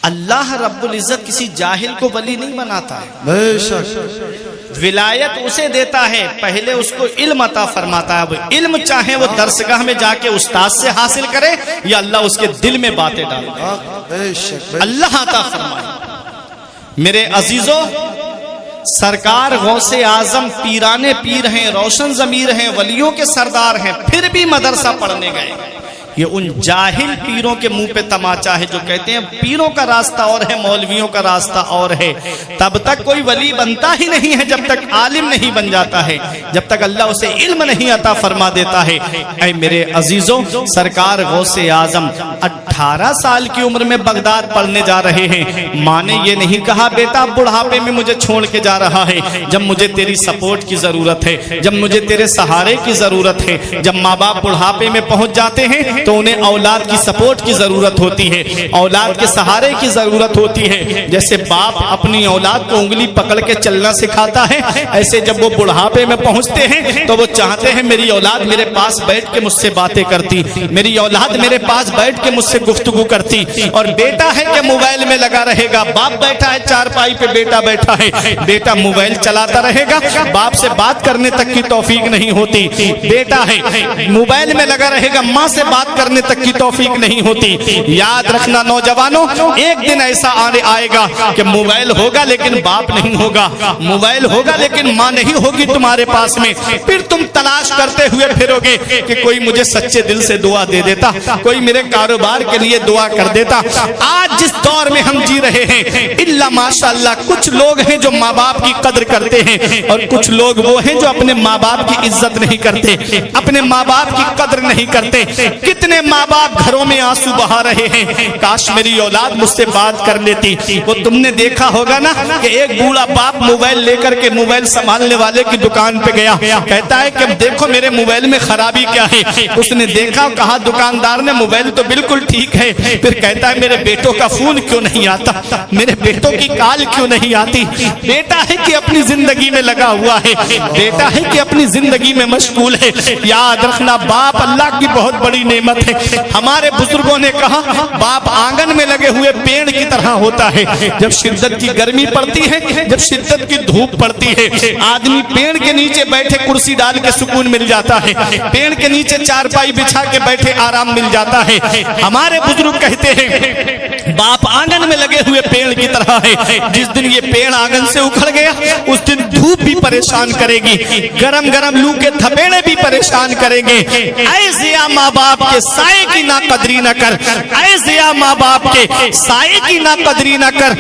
اللہ رب العزت کسی جاہل کو ولی نہیں بناتا ہے، بے شک ولایت اسے دیتا ہے، پہلے اس کو علم عطا فرماتا ہے۔ وہ علم چاہے وہ درسگاہ میں جا کے استاد سے حاصل کرے یا اللہ اس کے دل میں باتیں ڈالے، بے شک اللہ عطا فرمائے۔ میرے عزیزوں، سرکار غوث اعظم پیرانے پیر ہیں، روشن ضمیر ہیں، ولیوں کے سردار ہیں، پھر بھی مدرسہ پڑھنے گئے۔ یہ ان جاہل پیروں کے منہ پہ تماچا ہے جو کہتے ہیں پیروں کا راستہ اور ہے، مولویوں کا راستہ اور ہے۔ تب تک کوئی ولی بنتا ہی نہیں ہے جب تک عالم نہیں بن جاتا ہے، جب تک اللہ اسے علم نہیں عطا فرما دیتا ہے۔ اے میرے عزیزوں، سرکار غوث اعظم 18 سال کی عمر میں بغداد پڑھنے جا رہے ہیں۔ ماں نے یہ نہیں کہا بیٹا بڑھاپے میں مجھے چھوڑ کے جا رہا ہے، جب مجھے تیری سپورٹ کی ضرورت ہے، جب مجھے تیرے سہارے کی ضرورت ہے۔ جب ماں باپ بڑھاپے میں پہنچ جاتے ہیں تو انہیں اولاد کی سپورٹ کی ضرورت ہوتی ہے، اولاد کے سہارے کی ضرورت ہوتی ہے۔ جیسے باپ اپنی اولاد کو انگلی پکڑ کے چلنا سکھاتا ہے، ایسے جب وہ بڑھاپے میں پہنچتے ہیں تو وہ چاہتے ہیں میری اولاد میرے پاس بیٹھ کے مجھ سے باتیں کرتی، میری اولاد میرے پاس بیٹھ کے مجھ سے گفتگو کرتی۔ اور بیٹا ہے کہ موبائل میں لگا رہے گا، باپ بیٹھا ہے چارپائی پہ، بیٹا بیٹھا ہے، بیٹا موبائل چلاتا رہے گا، باپ سے بات کرنے تک کی توفیق نہیں ہوتی۔ بیٹا ہے موبائل میں لگا رہے گا، ماں سے بات کرنے تک کی توفیق نہیں ہوتی۔ یاد رکھنا نوجوانوں، ایک دن ایسا آئے گا کہ موبائل ہوگا لیکن باپ نہیں ہوگا، موبائل ہوگا لیکن ماں نہیں ہوگی تمہارے پاس میں۔ پھر تم تلاش کرتے ہوئے پھرو گے کہ کوئی مجھے سچے دل سے دعا دے دیتا، کوئی میرے کاروبار کے لیے دعا کر دیتا۔ آج جس دور میں ہم جی رہے ہیں، اللہ ماشاءاللہ کچھ لوگ ہیں جو ماں باپ کی قدر کرتے ہیں اور کچھ لوگ وہ ہیں جو اپنے ماں باپ کی عزت نہیں کرتے، اپنے ماں باپ کی قدر نہیں کرتے۔ کتنے ماں باپ گھروں میں آنسو بہا رہے ہیں، کاش میری اولاد مجھ سے بات کر لیتی۔ وہ تم نے دیکھا ہوگا نا کہ ایک بوڑھا باپ موبائل لے کر کے موبائل سنبھالنے والے کی دکان پہ گیا، کہتا ہے کہ دیکھو میرے موبائل میں خرابی کیا ہے۔ اس نے دیکھا، کہا دکاندار نے موبائل تو بالکل ٹھیک ہے، پھر کہتا ہے میرے بیٹوں کا فون کیوں نہیں آتا، میرے بیٹوں کی کال کیوں نہیں آتی۔ بیٹا ہے کہ اپنی زندگی میں لگا ہوا ہے، بیٹا ہے کہ اپنی زندگی میں مشغول ہے۔ یاد رکھنا باپ اللہ کی بہت بڑی نعمت ہے۔ ہمارے بزرگوں نے کہا باپ آنگن میں لگے ہوئے پیڑ کی طرح ہوتا ہے، جب شدت کی گرمی پڑتی ہے، جب شدت کی دھوپ پڑتی ہے، آدمی پیڑ کے نیچے بیٹھے کرسی ڈال کے سکون مل جاتا ہے، پیڑ کے نیچے چارپائی بچھا کے بیٹھے آرام مل جاتا ہے۔ ہمارے بزرگ کہتے ہیں باپ آنگن میں لگے ہوئے پیڑ کی طرح ہے، جس دن یہ پیڑ آنگن سے اکھڑ گیا اس دن دھوپ بھی پریشان کرے گی، گرم گرم لو کے تھپیڑے بھی پریشان کریں گے۔ اے ضیا ماں باپ کے سائے کی نا قدری نہ کر، اے ضیا ماں باپ کے سائے کی نا قدری نہ کر،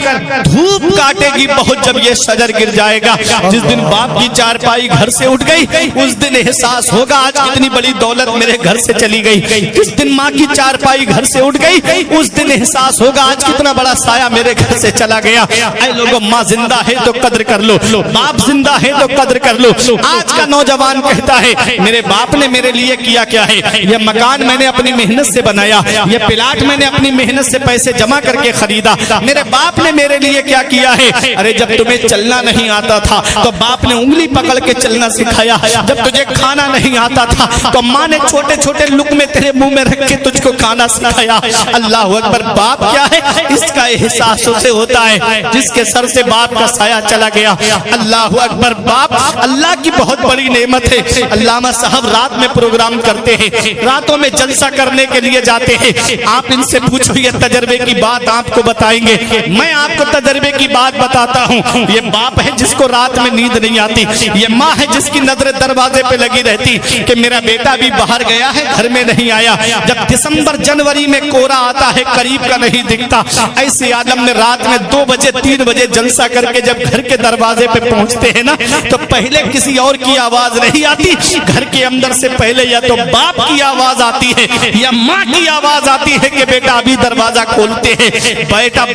دھوپ کاٹے گی بہت جب یہ شجر گر جائے گا۔ جس دن باپ کی چارپائی گھر سے اٹھ گئی اس دن احساس ہوگا آج کتنی بڑی دولت میرے گھر سے چلی گئی۔ جس دن ماں کی چارپائی گھر سے اٹھ گئی اس دن احساس ہوگا آج کتنا بڑا سایہ میرے گھر سے چلا گیا۔ اے لوگوں، ماں زندہ ہے تو قدر کر لو، باپ زندہ ہے تو قدر کر لو۔ آج کا نوجوان کہتا ہے میرے باپ نے میرے لیے کیا کیا ہے، یہ مکان میں نے اپنی محنت سے بنایا، یہ پلاٹ میں نے اپنی محنت سے پیسے جمع کر کے خریدا، میرے باپ نے میرے لیے کیا کیا ہے۔ ارے جب تمہیں چلنا نہیں آتا تھا تو باپ نے انگلی پکڑ کے چلنا سکھایا، جب تجھے کھانا نہیں آتا تھا تو ماں نے چھوٹے چھوٹے لقمے تیرے منہ میں رکھ کے تجھ کو کھانا سکھایا۔ اللہ اکبر، باپ کیا ہے اس کا احساس اسے ہوتا ہے جس کے سر سے باپ کا سایہ چلا گیا۔ اللہ اکبر، باپ اللہ کی بہت بڑی نعمت ہے۔ علامہ صاحب رات میں پروگرام کرتے ہیں، راتوں میں جلسہ کرنے کے لیے جاتے ہیں، آپ ان سے پوچھو یہ تجربے کی بات آپ کو بتائیں گے۔ میں آپ کو تجربے کی بات بتاتا ہوں۔ یہ باپ ہے جس کو رات میں نیند نہیں آتی، یہ ماں ہے جس کی نظر دروازے پہ لگی رہتی کہ میرا بیٹا بھی باہر گیا ہے گھر میں نہیں آیا۔ جب دسمبر جنوری میں کورا آتا ہے قریب کا نہیں دکھتا، ایسے عالم میں رات میں 2 بجے 3 بجے جلسہ کر کے جب گھر کے دروازے پہ پہنچتے ہیں نا تو پہلے کسی اور کی آواز نہیں آتی، گھر کے اندر سے پہلے یا تو باپ کی آواز آتی ہے یا ماں کی آواز آتی ہے کہ بیٹا ابھی دروازہ کھولتے ہیں۔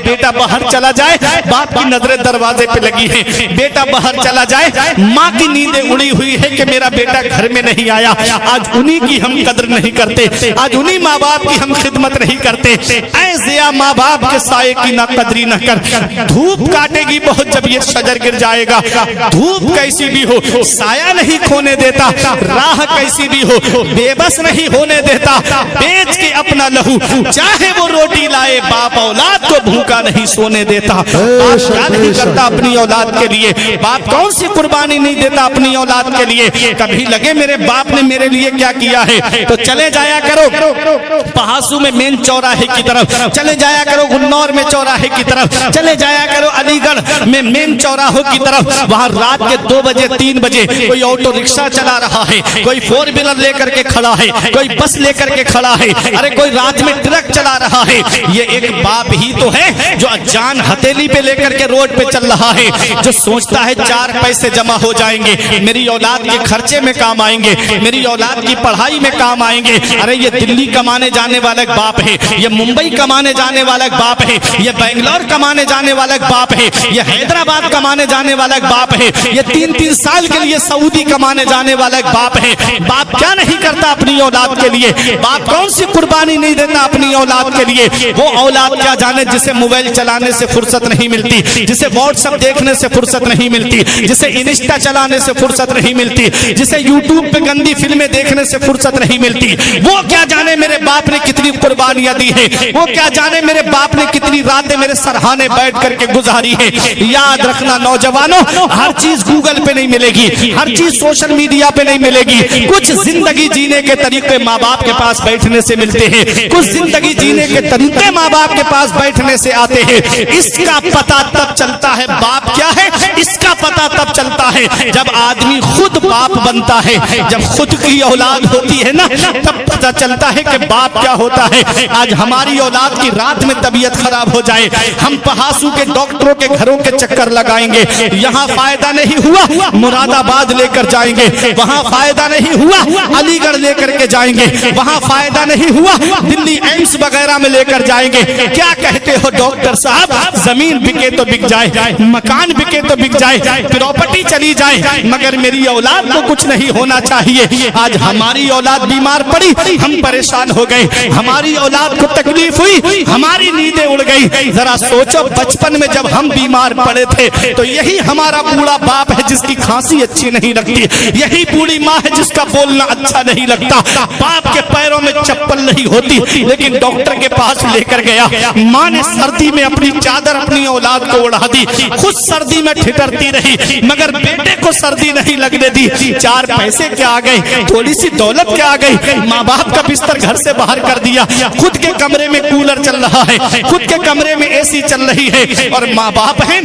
بیٹا باہر چلا جائے، باپ کی نظریں دروازے پہ لگی ہیں، بیٹا باہر چلا جائے، ماں کی نیندیں اڑی ہوئی ہے کہ میرا بیٹا گھر میں نہیں آیا۔ آج انہی کی ہم قدر نہیں کرتے، آج انہی ماں باپ کی ہم خدمت نہیں کرتے۔ اے ضیا ماں باپ کے سائے کی نہ قدری نہ کر. دھوپ کاٹے گی بہت جب یہ شجر گر جائے گا. دھوپ کیسی بھی ہو سایہ نہیں کھونے دیتا, راہ کیسی بھی ہو بے بس نہیں ہونے دیتا. بیچ کے اپنا لہو چاہے وہ روٹی لائے, باپ اولاد کو بھوکا نہیں سونے دیتا. باپ کیا نہیں کرتا اپنی اولاد کے لیے, باپ کون سی قربانی نہیں دیتا اپنی اولاد کے لیے. کبھی لگے میرے باپ نے میرے لیے کیا کیا ہے تو چلے جایا کرو پہاسو میں مین چوراہے کی طرف, چلے جایا کرو گنور میں چوراہے کی طرف, چلے جایا کرو علی گڑھ میں مین چوراہوں کی طرف. وہاں رات کے 2 بجے 3 بجے کوئی آٹو رکشہ چلا رہا ہے, کوئی 4 ویلر لے کر کے کھڑا ہے, کوئی بس لے کر کے کھڑا ہے, ارے کوئی رات میں ٹرک چلا رہا ہے. یہ ایک باپ ہی تو ہے جو جان ہتھیلی پہ لے کر کے روڈ پہ چل رہا ہے, جو سوچتا ہے 4 پیسے جمع ہو جائیں گے, میری اولاد کے خرچے میں کام آئیں گے, میری اولاد کی پڑھائی میں کام آئیں گے. ارے یہ دلی کمانے جانے والا ایک باپ ہے, یہ ممبئی کمانے جانے والا ایک باپ ہے, یہ بنگلور کمانے جانے والا ایک باپ ہے, یہ حیدرآباد کمانے جانے والا ایک باپ ہے, یہ 3-3 سال کے لیے سعودی کمانے جانے والا ایک باپ ہے. باپ کیا نہیں کرتا اپنی اولاد کے لیے, باپ کون سی قربانی نہیں دیتا اپنی اولاد کے لیے. وہ اولاد کیا جانے جسے موبائل چلانے سے فرصت نہیں ملتی, جسے واٹس ایپ دیکھنے سے فرصت نہیں ملتی, جسے انسٹا چلانے سے فرصت نہیں ملتی, جسے یوٹیوب پہ گندی فلمیں دیکھنے سے فرصت نہیں ملتی. وہ کیا جانے میرے باپ نے کتنی قربانیاں دی ہے, وہ کیا جانے میرے باپ نے کتنی راتیں میرے سرہانے بیٹھ کر کے گزاری ہے. یاد رکھنا نوجوانوں, ہر چیز گوگل پہ نہیں ملے گی, ہر چیز سوشل میڈیا پہ نہیں ملے گی. کچھ زندگی جینے کے طریقے ماں باپ کے پاس بیٹھنے سے ملتے ہیں, کچھ زندگی جینے کے طریقے ماں باپ کے پاس بیٹھنے سے آتے ہیں. اس کا پتہ تب چلتا ہے باپ کیا ہے, اس کا پتہ تب چلتا ہے جب آدمی خود باپ بنتا ہے, جب خود کی اولاد ہوتی ہے نا تب پتہ چلتا ہے کہ باپ کیا ہوتا ہے. آج ہماری اولاد کی رات میں طبیعت خراب ہو جائے, ہم پہاسو کے ڈاکٹروں کے گھروں کے چکر لگائیں گے, یہاں فائدہ نہیں ہوا مراد آباد لے کر جائیں گے, وہاں فائدہ نہیں ہوا علی گڑھ لے کر کے جائیں گے, وہاں فائدہ نہیں ہوا دلی ایمس وغیرہ میں لے کر جائیں گے. کیا کہتے ہو ڈاکٹر صاحب, زمین بکے تو بک جائے, مکان بکے تو بک جائے, پراپرٹی چلی جائے, مگر میری اولاد کو کچھ نہیں ہونا چاہیے. آج ہماری اولاد بیمار پڑی, ہم پریشان ہو گئے, ہماری اولاد کو تکلیف ہوئی, ہماری نیندیں اڑ گئی. ذرا سوچو بچپن میں جب ہم بیمار پڑے تھے تو یہی ہمارا بوڑھا باپ ہے جس کی کھانسی اچھی نہیں لگتی, یہی بوڑھی ماں ہے جس کا بولنا اچھا نہیں لگتا, باپ کے پیروں میں چپل نہیں ہوتی لیکن ڈاکٹر کے پاس لے کر گیا. ماں نے سردی میں اپنی چادر اپنی اولاد کو اڑا دی, خود سردی میں ٹھٹرتی رہی مگر بیٹے کو سردی نہیں لگنے دی. 4 پیسے کیا آ گئے, تھوڑی سی دولت کیا آ گئی, ماں باپ کا بستر گھر سے باہر کر دیا, خود کے کمرے میں کولر چل رہا ہے, خود کے کمرے میں اے سی چل رہی ہے, اور ماں باپ ہیں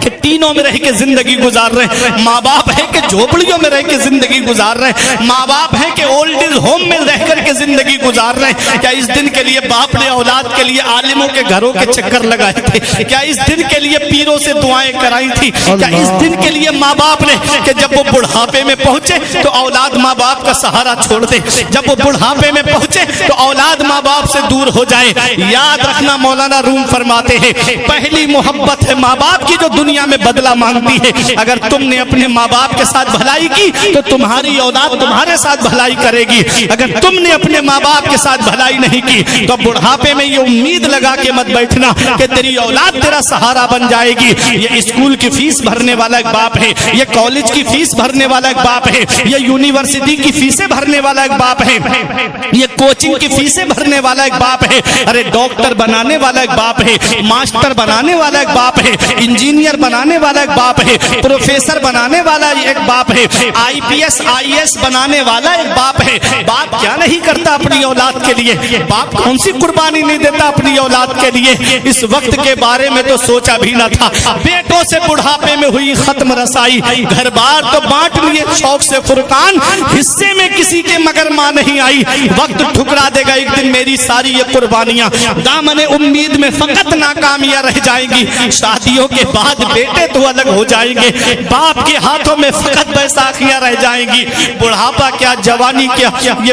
کہ تینوں میں رہ کے زندگی گزار رہے, ماں باپ ہے کہ جھوپڑیوں میں رہ کے زندگی گزار رہے, ماں باپ ہے کہ اولڈ ایج ہوم میں رہ کر کے زندگی گزار رہے. کیا اس دن کے لیے باپ نے اولاد کے لیے عالموں کے گھروں کے چکر لگائے تھے, کیا اس دن کے لیے پیروں سے دعائیں کرائی تھی, کیا اس دن کے لیے ماں باپ نے کہ جب وہ بڑھاپے میں پہنچے تو اولاد ماں باپ کا سہارا چھوڑ دے, جب وہ بڑھاپے میں پہنچے تو اولاد ماں باپ سے دور ہو جائے. یاد رکھنا مولانا روم فرماتے ہیں پہلی محبت ہے ماں باپ کی جو دنیا میں بدلہ مانگتی ہے. اگر تم نے اپنے ماں باپ کے ساتھ بھلائی کی تو تمہاری اولاد تمہارے ساتھ بھلائی کرے گی, اگر تم نے اپنے ماں باپ کے ساتھ بھلائی نہیں کی تو بڑھاپے میں یہ امید لگا کے مت بیٹھنا کہ تیری اولاد تیرا سہارا بن جائے گی. یہ اسکول کی فیس بھرنے والا ایک باپ ہے, یہ کالج کی فیس بھرنے والا ایک باپ ہے, یہ یونیورسٹی کی فیسیں بھرنے والا ایک باپ ہے, یہ کوچنگ کی فیسیں بھرنے والا ایک باپ ہے, ارے ڈاکٹر بنانے والا ایک باپ ہے, ماسٹر بنانے والا ایک باپ ہے, انجینئر بنانے والا ایک باپ ہے, پروفیسر بنانے والا ایک باپ ہے, آئی پی ایس آئی ایس بنانے والا ایک باپ ہے. باپ کیا نہیں کرتا اپنی اولاد کے لیے, باپ کون سی قربانی نہیں دیتا اپنی اولاد کے لیے. اس وقت کے بارے میں تو سوچا بھی نہ تھا, بیٹوں سے بڑھاپے میں ہوئی ختم رسائی, گھر بار تو بانٹ لیے شوق سے فرقان, حصے میں کسی کے مگر ماں نہیں آئی. وقت ٹھکرا دے گا ایک دن میری ساری یہ قربانیاں, دامن امید میں فقط ناکامیاں رہ جائیں گی. شادیوں کے بعد بیٹے تو الگ ہو جائیں گے, باپ کے ہاتھوں میں فقط بیساکھیاں رہ جائیں گی. بڑھاپا کیا جوانی کیا یہ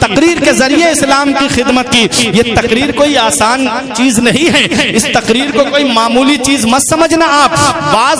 تقریر کے ذریعے اسلام کی خدمت کی. یہ تقریر کوئی آسان چیز نہیں ہے، اس تقریر کو کوئی معمولی چیز مت سمجھنا آپ. واز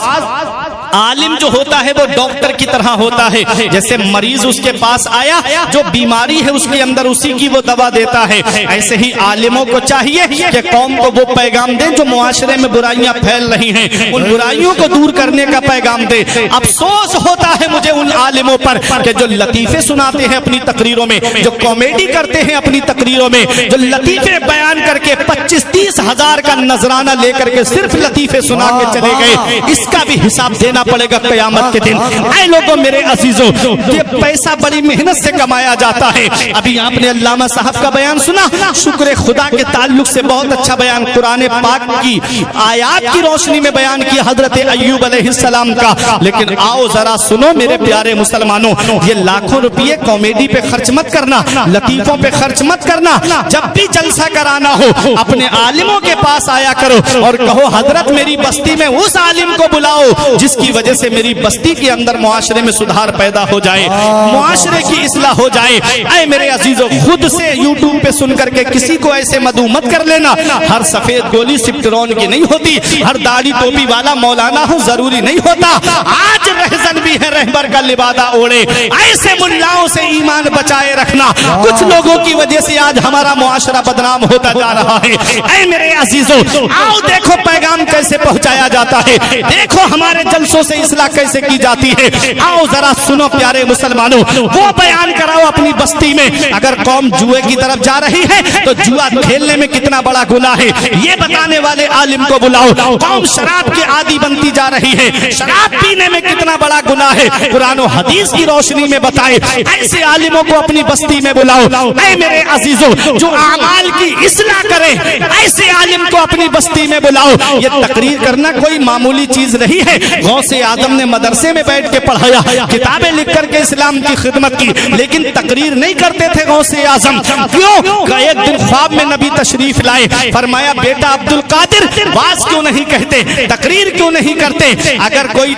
عالم جو ہوتا ہے وہ ڈاکٹر کی طرح ہوتا ہے. جیسے مریض اس کے پاس آیا، جو بیماری ہے اس کے اندر اسی کی وہ دوا دیتا ہے. ایسے ہی عالموں کو چاہیے کہ قوم کو وہ پیغام دیں جو معاشرے میں برائیاں پھیل رہی ہیں، ان برائیوں کو دور کرنے کا پیغام دے. افسوس ہوتا ہے مجھے ان عالموں پر کہ جو لطیفے سناتے ہیں اپنی تقریروں میں، جو کامیڈی کرتے ہیں اپنی تقریروں میں، جو لطیفے بیان کر کے 25-30 ہزار کا نذرانہ لے کر کے صرف لطیفے سنا کے چلے گئے. اس کا بھی حساب دینا پڑے گا قیامت کے دن. اے لوگوں میرے عزیزوں، یہ پیسہ بڑی محنت سے کمایا جاتا ہے. ابھی آپ نے علامہ صاحب کا بیان سنا، شکر خدا کے تعلق سے بہت اچھا بیان قرآن پاک کی آیات کی روشنی میں بیان کیا حضرت ایوب علیہ السلام کا. لیکن آؤ ذرا سنو میرے پیارے مسلمانوں، یہ لاکھوں روپیے کامیڈی پہ خرچ مت کرنا، لطیفوں پہ خرچ مت کرنا. جب بھی جلسہ کرانا ہو اپنے عالموں کے پاس آیا کرو اور کہو حضرت میری بستی میں اس عالم کو بلاؤ جس کی وجہ سے میری بستی کے اندر معاشرے میں سدھار پیدا ہو جائے، معاشرے کی اصلاح ہو جائے. اے میرے عزیزوں، خود سے یوٹیوب پہ سن کر کے کسی کو ایسے مدعو مت کر لینا. ہر سفید گولی سپٹرون کی نہیں ہوتی، ہر داڑھی ٹوپی والا مولانا ہو ضروری نہیں ہوتا. آج رہزن بھی ہے رہبر کا لبادہ اوڑے. ایسے ملاؤں سے ایمان بچائے رکھنا. کچھ لوگوں کی وجہ سے آج ہمارا معاشرہ بدنام ہوتا جا رہا ہے. اے میرے عزیزوں، آؤ دیکھو پیغام کیسے پہنچایا جاتا ہے، دیکھو ہمارے جلسوں سے اصلاح کیسے کی جاتی ہے. آؤ ذرا سنو پیارے مسلمانوں، وہ بیان کراؤ اپنی بستی میں. اگر قوم جوئے کی طرف جا رہی ہے تو جوا کھیلنے میں کتنا بڑا گناہ ہے یہ بتانے والے عالم کو بلاؤ. قوم شراب کے عادی بنتی جا رہی ہے، شراب پینے میں کتنا بڑا گناہ ہے قرآن و حدیث کی روشنی میں بتائے. ایسے عالموں کو اپنی بستی میں بلاؤ. اے میرے عزیزوں، جو اعمال کی اصلاح کرے ایسے عالم کو اپنی بستی میں بلاؤ. یہ تقریر کرنا کوئی معمولی چیز نہیں ہے. غوث اعظم نے مدرسے میں بیٹھ کے پڑھایا، کتابیں لکھ کر کے اسلام کی خدمت کی، لیکن تقریر نہیں کرتے تھے غوث اعظم. کیوں؟ کہ ایک دن خواب میں نبی تشریف لائے، فرمایا بیٹا عبد القادر واز کیوں نہیں کہتے، تقریر کیوں نہیں کرتے؟ اگر کوئی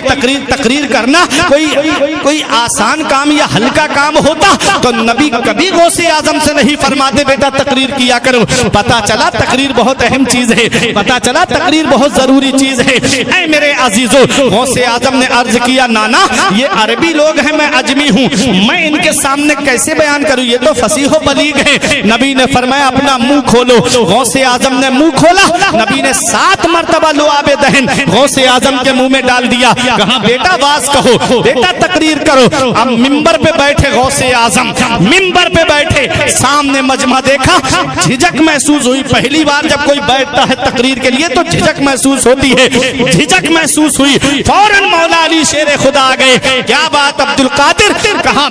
تقریر کرنا کوئی آسان کام یا ہلکا کام ہوتا تو نبی کبھی غوث اعظم سے نہیں فرماتے بیٹا تقریر کیا کرو. پتا چلا تقریر بہت اہم چیز ہے، پتا چلا تقریر بہت ضروری چیز ہے. اے میرے عزیزوں، غوث اعظم نے عرض کیا نانا یہ عربی لوگ ہیں، میں عجمی ہوں، میں ان کے سامنے کیسے بیان کروں، یہ تو فصیح و بلیغ ہے. نبی نے فرمایا اپنا منہ کھولو. غوث اعظم نے منہ کھولا، نبی نے 7 مرتبہ لعاب دہن غوث اعظم کے منہ میں ڈال دیا. کہا بیٹا واز کہو، بیٹا تقریر کرو. اب منبر پہ بیٹھے غوث اعظم، منبر پہ بیٹھے، سامنے مجمع دیکھا، جھجک محسوس ہوئی. پہلی بار جب کوئی بیٹھتا ہے تقریر کے لیے تو جھجک محسوس ہوتی ہے، جھجک محسوس ہوئی. فوراً مولا علی شیر خدا آ گئے. کیا بات عبد القادر؟ کہا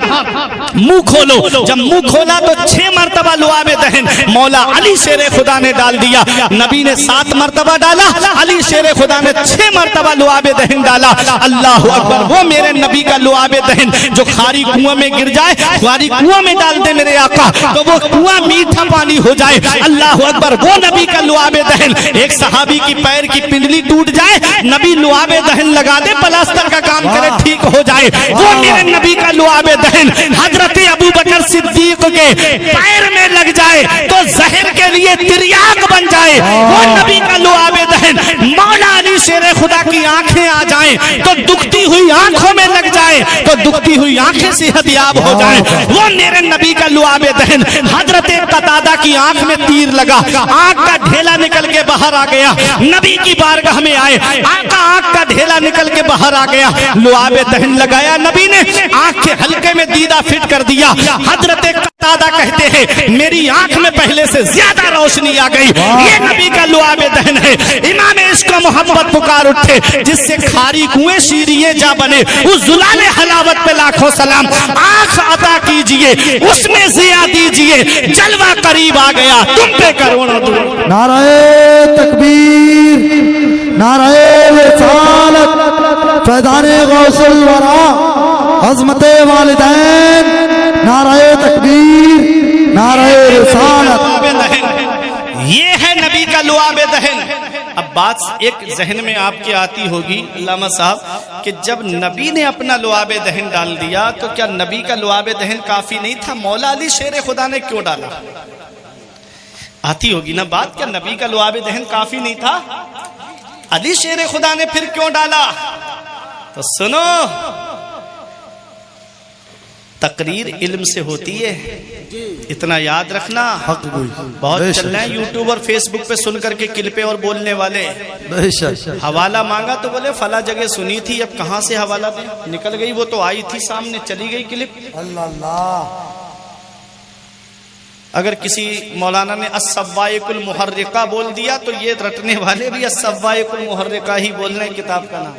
منہ کھولو. جب منہ کھولا تو 6 مرتبہ لعاب دہن مولا علی شیر خدا نے ڈال دیا. نبی نے 7 مرتبہ ڈالا، علی شیر خدا نے 6 مرتبہ لعاب دہن ڈالا. اللہ اکبر، وہ میرے نبی کا لعاب دہن جو خاری کنواں میں گر جائے، خاری کنواں میں ڈال دے میرے آقا تو وہ کنواں میٹھا پانی ہو جائے. اللہ اکبر، وہ نبی کا لعاب دہن. ایک صحابی کی پیر کی پنڈلی ٹوٹ جائے، نبی لعاب دہن لگا دے، پلاسٹر کا کام کرے، ٹھیک ہو جائے. وہ میرے نبی کا لعاب دہن. حضرت ابو بکر صدیق کے پیر میں لگ جائے تو زہر کے لیے تریاق بن جائے، وہ نبی کا لعاب دہن. مولا علی شیر خدا کی آنکھیں آ جائیں تو دکھتی ہوئی آنکھوں میں لگ جائے تو دکھتی ہوئی آنکھیں صحت یاب ہو جائیں، وہ میرے نبی کا لعاب دہن. حضرت قتادہ کی آنکھ میں تیر لگا، آنکھ کا ڈھیلا نکل کے باہر آ گیا. نبی کی بارگاہ میں آئے، آقا آنکھ کا ڈھیلا نکل کے باہر آ گیا. لعاب دہن لگایا نبی نے، آنکھ کے حلقے میں دیدہ فٹ کر دیا. حضرت قتادہ کہتے ہیں میری آنکھ میں پہلے سے زیادہ روشنی آ گئی. یہ نبی کا لعاب دہن ہے. امام عشق و محبت پکار اٹھے، جس سے کھاری کنویں شیریے جا بنے، اس زلال حلاوت پہ لاکھوں سلام. آنکھ عطا کیجئے، اس میں ضیا دیجئے، جلوہ قریب آ گیا، تم پہ کروڑوں درود. نعرہ تکبیر، نعرہ رسالت، فیضان غوث الورا، عظمت والدین، نعرہ تکبیر، نعرہ رسالت. یہ ہے نبی کا لعاب دہن. اب بات ایک ذہن میں آپ کی آتی ہوگی علامہ صاحب کہ جب نبی نے اپنا لعاب دہن ڈال دیا تو کیا نبی کا لعاب دہن کافی نہیں تھا؟ مولا علی شیر خدا نے کیوں ڈالا؟ آتی ہوگی نا بات، کیا نبی کا لعاب دہن کافی نہیں تھا؟ علی شیر خدا نے پھر کیوں ڈالا؟ تو سنو، تقریر علم سے ہوتی ہے، اتنا یاد رکھنا۔ بہت چل رہے ہیں یوٹیوب اور فیس بک پہ سن کر کے کلپے اور بولنے والے، حوالہ مانگا تو بولے فلاں جگہ سنی تھی، اب کہاں سے حوالہ دیں؟ نکل گئی، وہ تو آئی تھی سامنے، چلی گئی کلپ۔ اللہ، اگر کسی مولانا نے السوائق المحرقہ بول دیا تو یہ رٹنے والے بھی السوائق المحرقہ ہی بول رہے ہیں، کتاب کا نام۔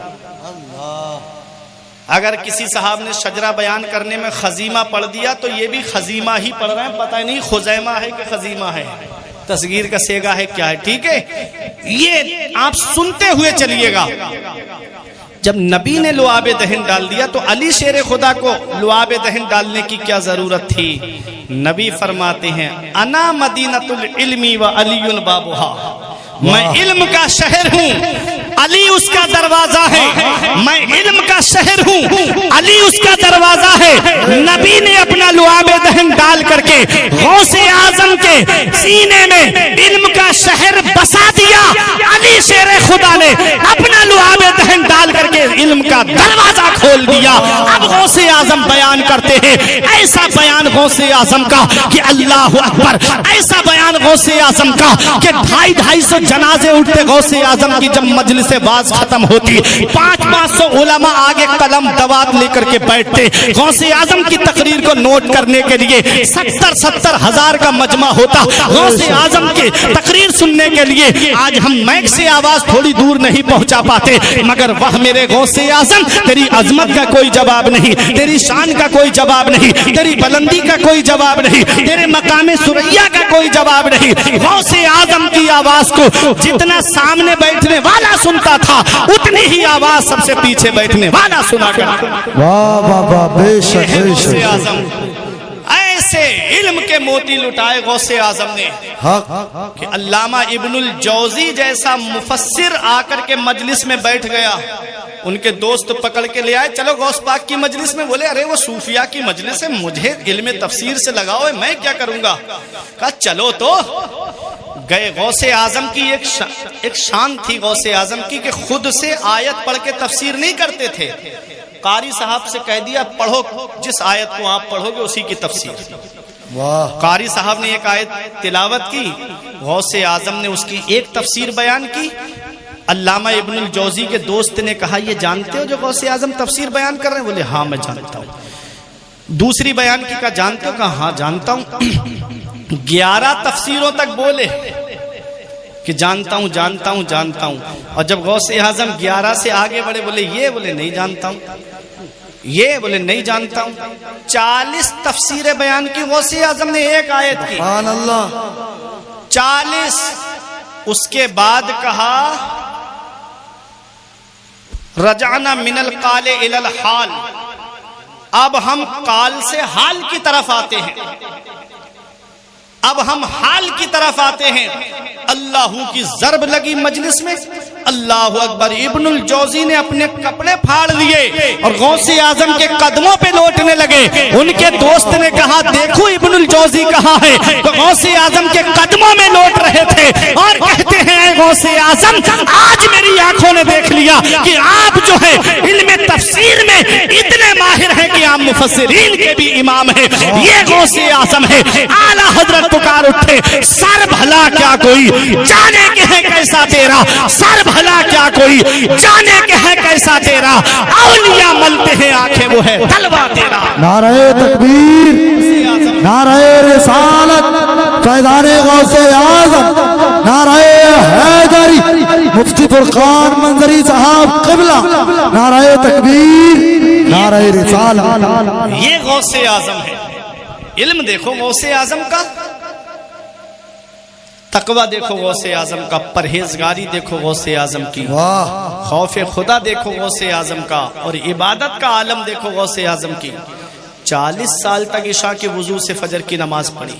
اگر کسی صاحب نے شجرہ بیان کرنے میں خزیمہ پڑھ دیا تو یہ بھی خزیمہ ہی پڑھ رہے ہیں، پتہ نہیں خزیمہ ہے کہ خزیمہ ہے، تصغیر کا سیگا ہے کیا ہے، ٹھیک ہے؟ یہ آپ سنتے ہوئے چلیے گا۔ جب نبی نے لعاب دہن ڈال دیا تو علی شیر خدا کو لعاب دہن ڈالنے کی کیا ضرورت تھی؟ نبی فرماتے ہیں انا مدینۃ العلم و علی بابھا، میں علم کا شہر ہوں، علی اس کا دروازہ ہے۔ میں علم کا شہر ہوں، علی اس کا دروازہ ہے۔ نبی نے اپنا لعاب دہن ڈال کر کے غوث اعظم کے سینے میں علم کا شہر بسا دیا۔ علی شیر خدا نے اپنا لعاب دہن ڈال کر کے علم کا دروازہ کھول دیا۔ اب غوث اعظم بیان کرتے ہیں، ایسا بیان غوث اعظم کا کہ اللہ اکبر، ایسا بیان غوث اعظم کا کہ 250 جنازے اٹھتے غوث اعظم کی جب مجلس باز ختم ہوتی، 500 علماء آگے قلم دوات لے کر کے بیٹھتے، غوث اعظم کی تقریر کو نوٹ کرنے کے لیے 70 ہزار کا مجمع ہوتا غوث اعظم کے تقریر سننے کے لیے۔ آج ہم مائک سے آواز تھوڑی دور نہیں پہنچا پاتے، مگر وہ میرے غوث اعظم، تیری عظمت کا کوئی جواب نہیں، تیری شان کا کوئی جواب نہیں، تیری بلندی کا کوئی جواب نہیں، تیرے مقام ثریا کا کوئی جواب نہیں۔ غوث اعظم کی آواز کو جتنا سامنے بیٹھنے والا سنتا تھا اتنی ہی آواز سب سے پیچھے بیٹھنے والا سنا کرتا۔ واہ واہ واہ، بے شک بے غوث شک، اعظم ایسے علم کے موتی لٹائے غوث اعظم نے کہ علامہ ابن الجوزی جیسا مفسر آ کر کے مجلس میں بیٹھ گیا، ان کے دوست پکڑ کے لے آئے، چلو غوث پاک کی مجلس میں۔ بولے ارے وہ صوفیاء کی مجلس ہے، مجھے علم تفسیر سے لگاؤ ہے، میں کیا کروں گا؟ کہا چلو تو گئے۔ غوث اعظم کی ایک شان تھی غوث اعظم کی کہ خود سے آیت پڑھ کے تفسیر نہیں کرتے تھے، قاری صاحب سے کہہ دیا پڑھو، جس آیت کو آپ پڑھو گے اسی کی تفسیر۔ قاری صاحب نے ایک آیت تلاوت کی، غوث اعظم نے اس کی ایک تفسیر بیان کی۔ علامہ ابن الجوزی کے دوست نے کہا یہ جانتے ہو جو غوث اعظم تفسیر بیان کر رہے ہیں؟ بولے ہاں میں جانتا ہوں۔ دوسری بیان کی، کہا جانتے ہو؟ کہا ہاں جانتا ہوں۔ 11 تفسیروں تک بولے کہ جانتا ہوں جانتا ہوں جانتا ہوں، اور جب غوث اعظم 11 سے آگے بڑھے بولے یہ، بولے نہیں جانتا ہوں، یہ بولے نہیں جانتا ہوں۔ 40 تفسیریں بیان کی غوث اعظم نے ایک آیت کی، سبحان اللہ، 40۔ اس کے بعد کہا رجعنا من القال الى الحال، اب ہم قال سے حال کی طرف آتے ہیں، اب ہم حال کی طرف آتے ہیں۔ اللہ کی ضرب لگی مجلس میں، اللہ اکبر۔ ابن الجوزی نے اپنے کپڑے پھاڑ لیے اور غوث اعظم کے قدموں پہ لوٹنے لگے۔ ان کے دوست نے کہا دیکھو ابن الجوزی کہاں ہے، تو غوث اعظم کے قدموں میں لوٹ رہے تھے اور کہتے ہیں اے غوث اعظم، آج میری آنکھوں نے دیکھ لیا کہ آپ جو ہے علم تفسیر میں اتنے ماہر ہیں کہ آپ مفسرین کے بھی امام ہیں۔ یہ غوث اعظم ہے۔ اعلیٰ حضرت پکار اٹھے، سر بھلا کیا کوئی جانے کے ہے کیسا تیرا، سر بھلا کیا کوئی جانے کے ہے کیسا تیرا، اولیاء ملتے ہیں آنکھیں وہ ہے تلوا تیرا۔ نعرہ تکبیر، نعرہ رسالت، فیضان غوث اعظم، نعرہ حیدری، مفتی فرقان منظری صاحب قبلہ، نعرہ تکبیر، نعرہ رسالت۔ یہ غوث اعظم ہے۔ علم دیکھو غوث اعظم کا، تقوی دیکھو غوث اعظم کا، پرہیزگاری دیکھو غوث اعظم کی، خوف خدا دیکھو غوث اعظم کا، اور عبادت کا عالم دیکھو غوث اعظم کی۔ 40 سال تک عشاء کے وضو سے فجر کی نماز پڑھی،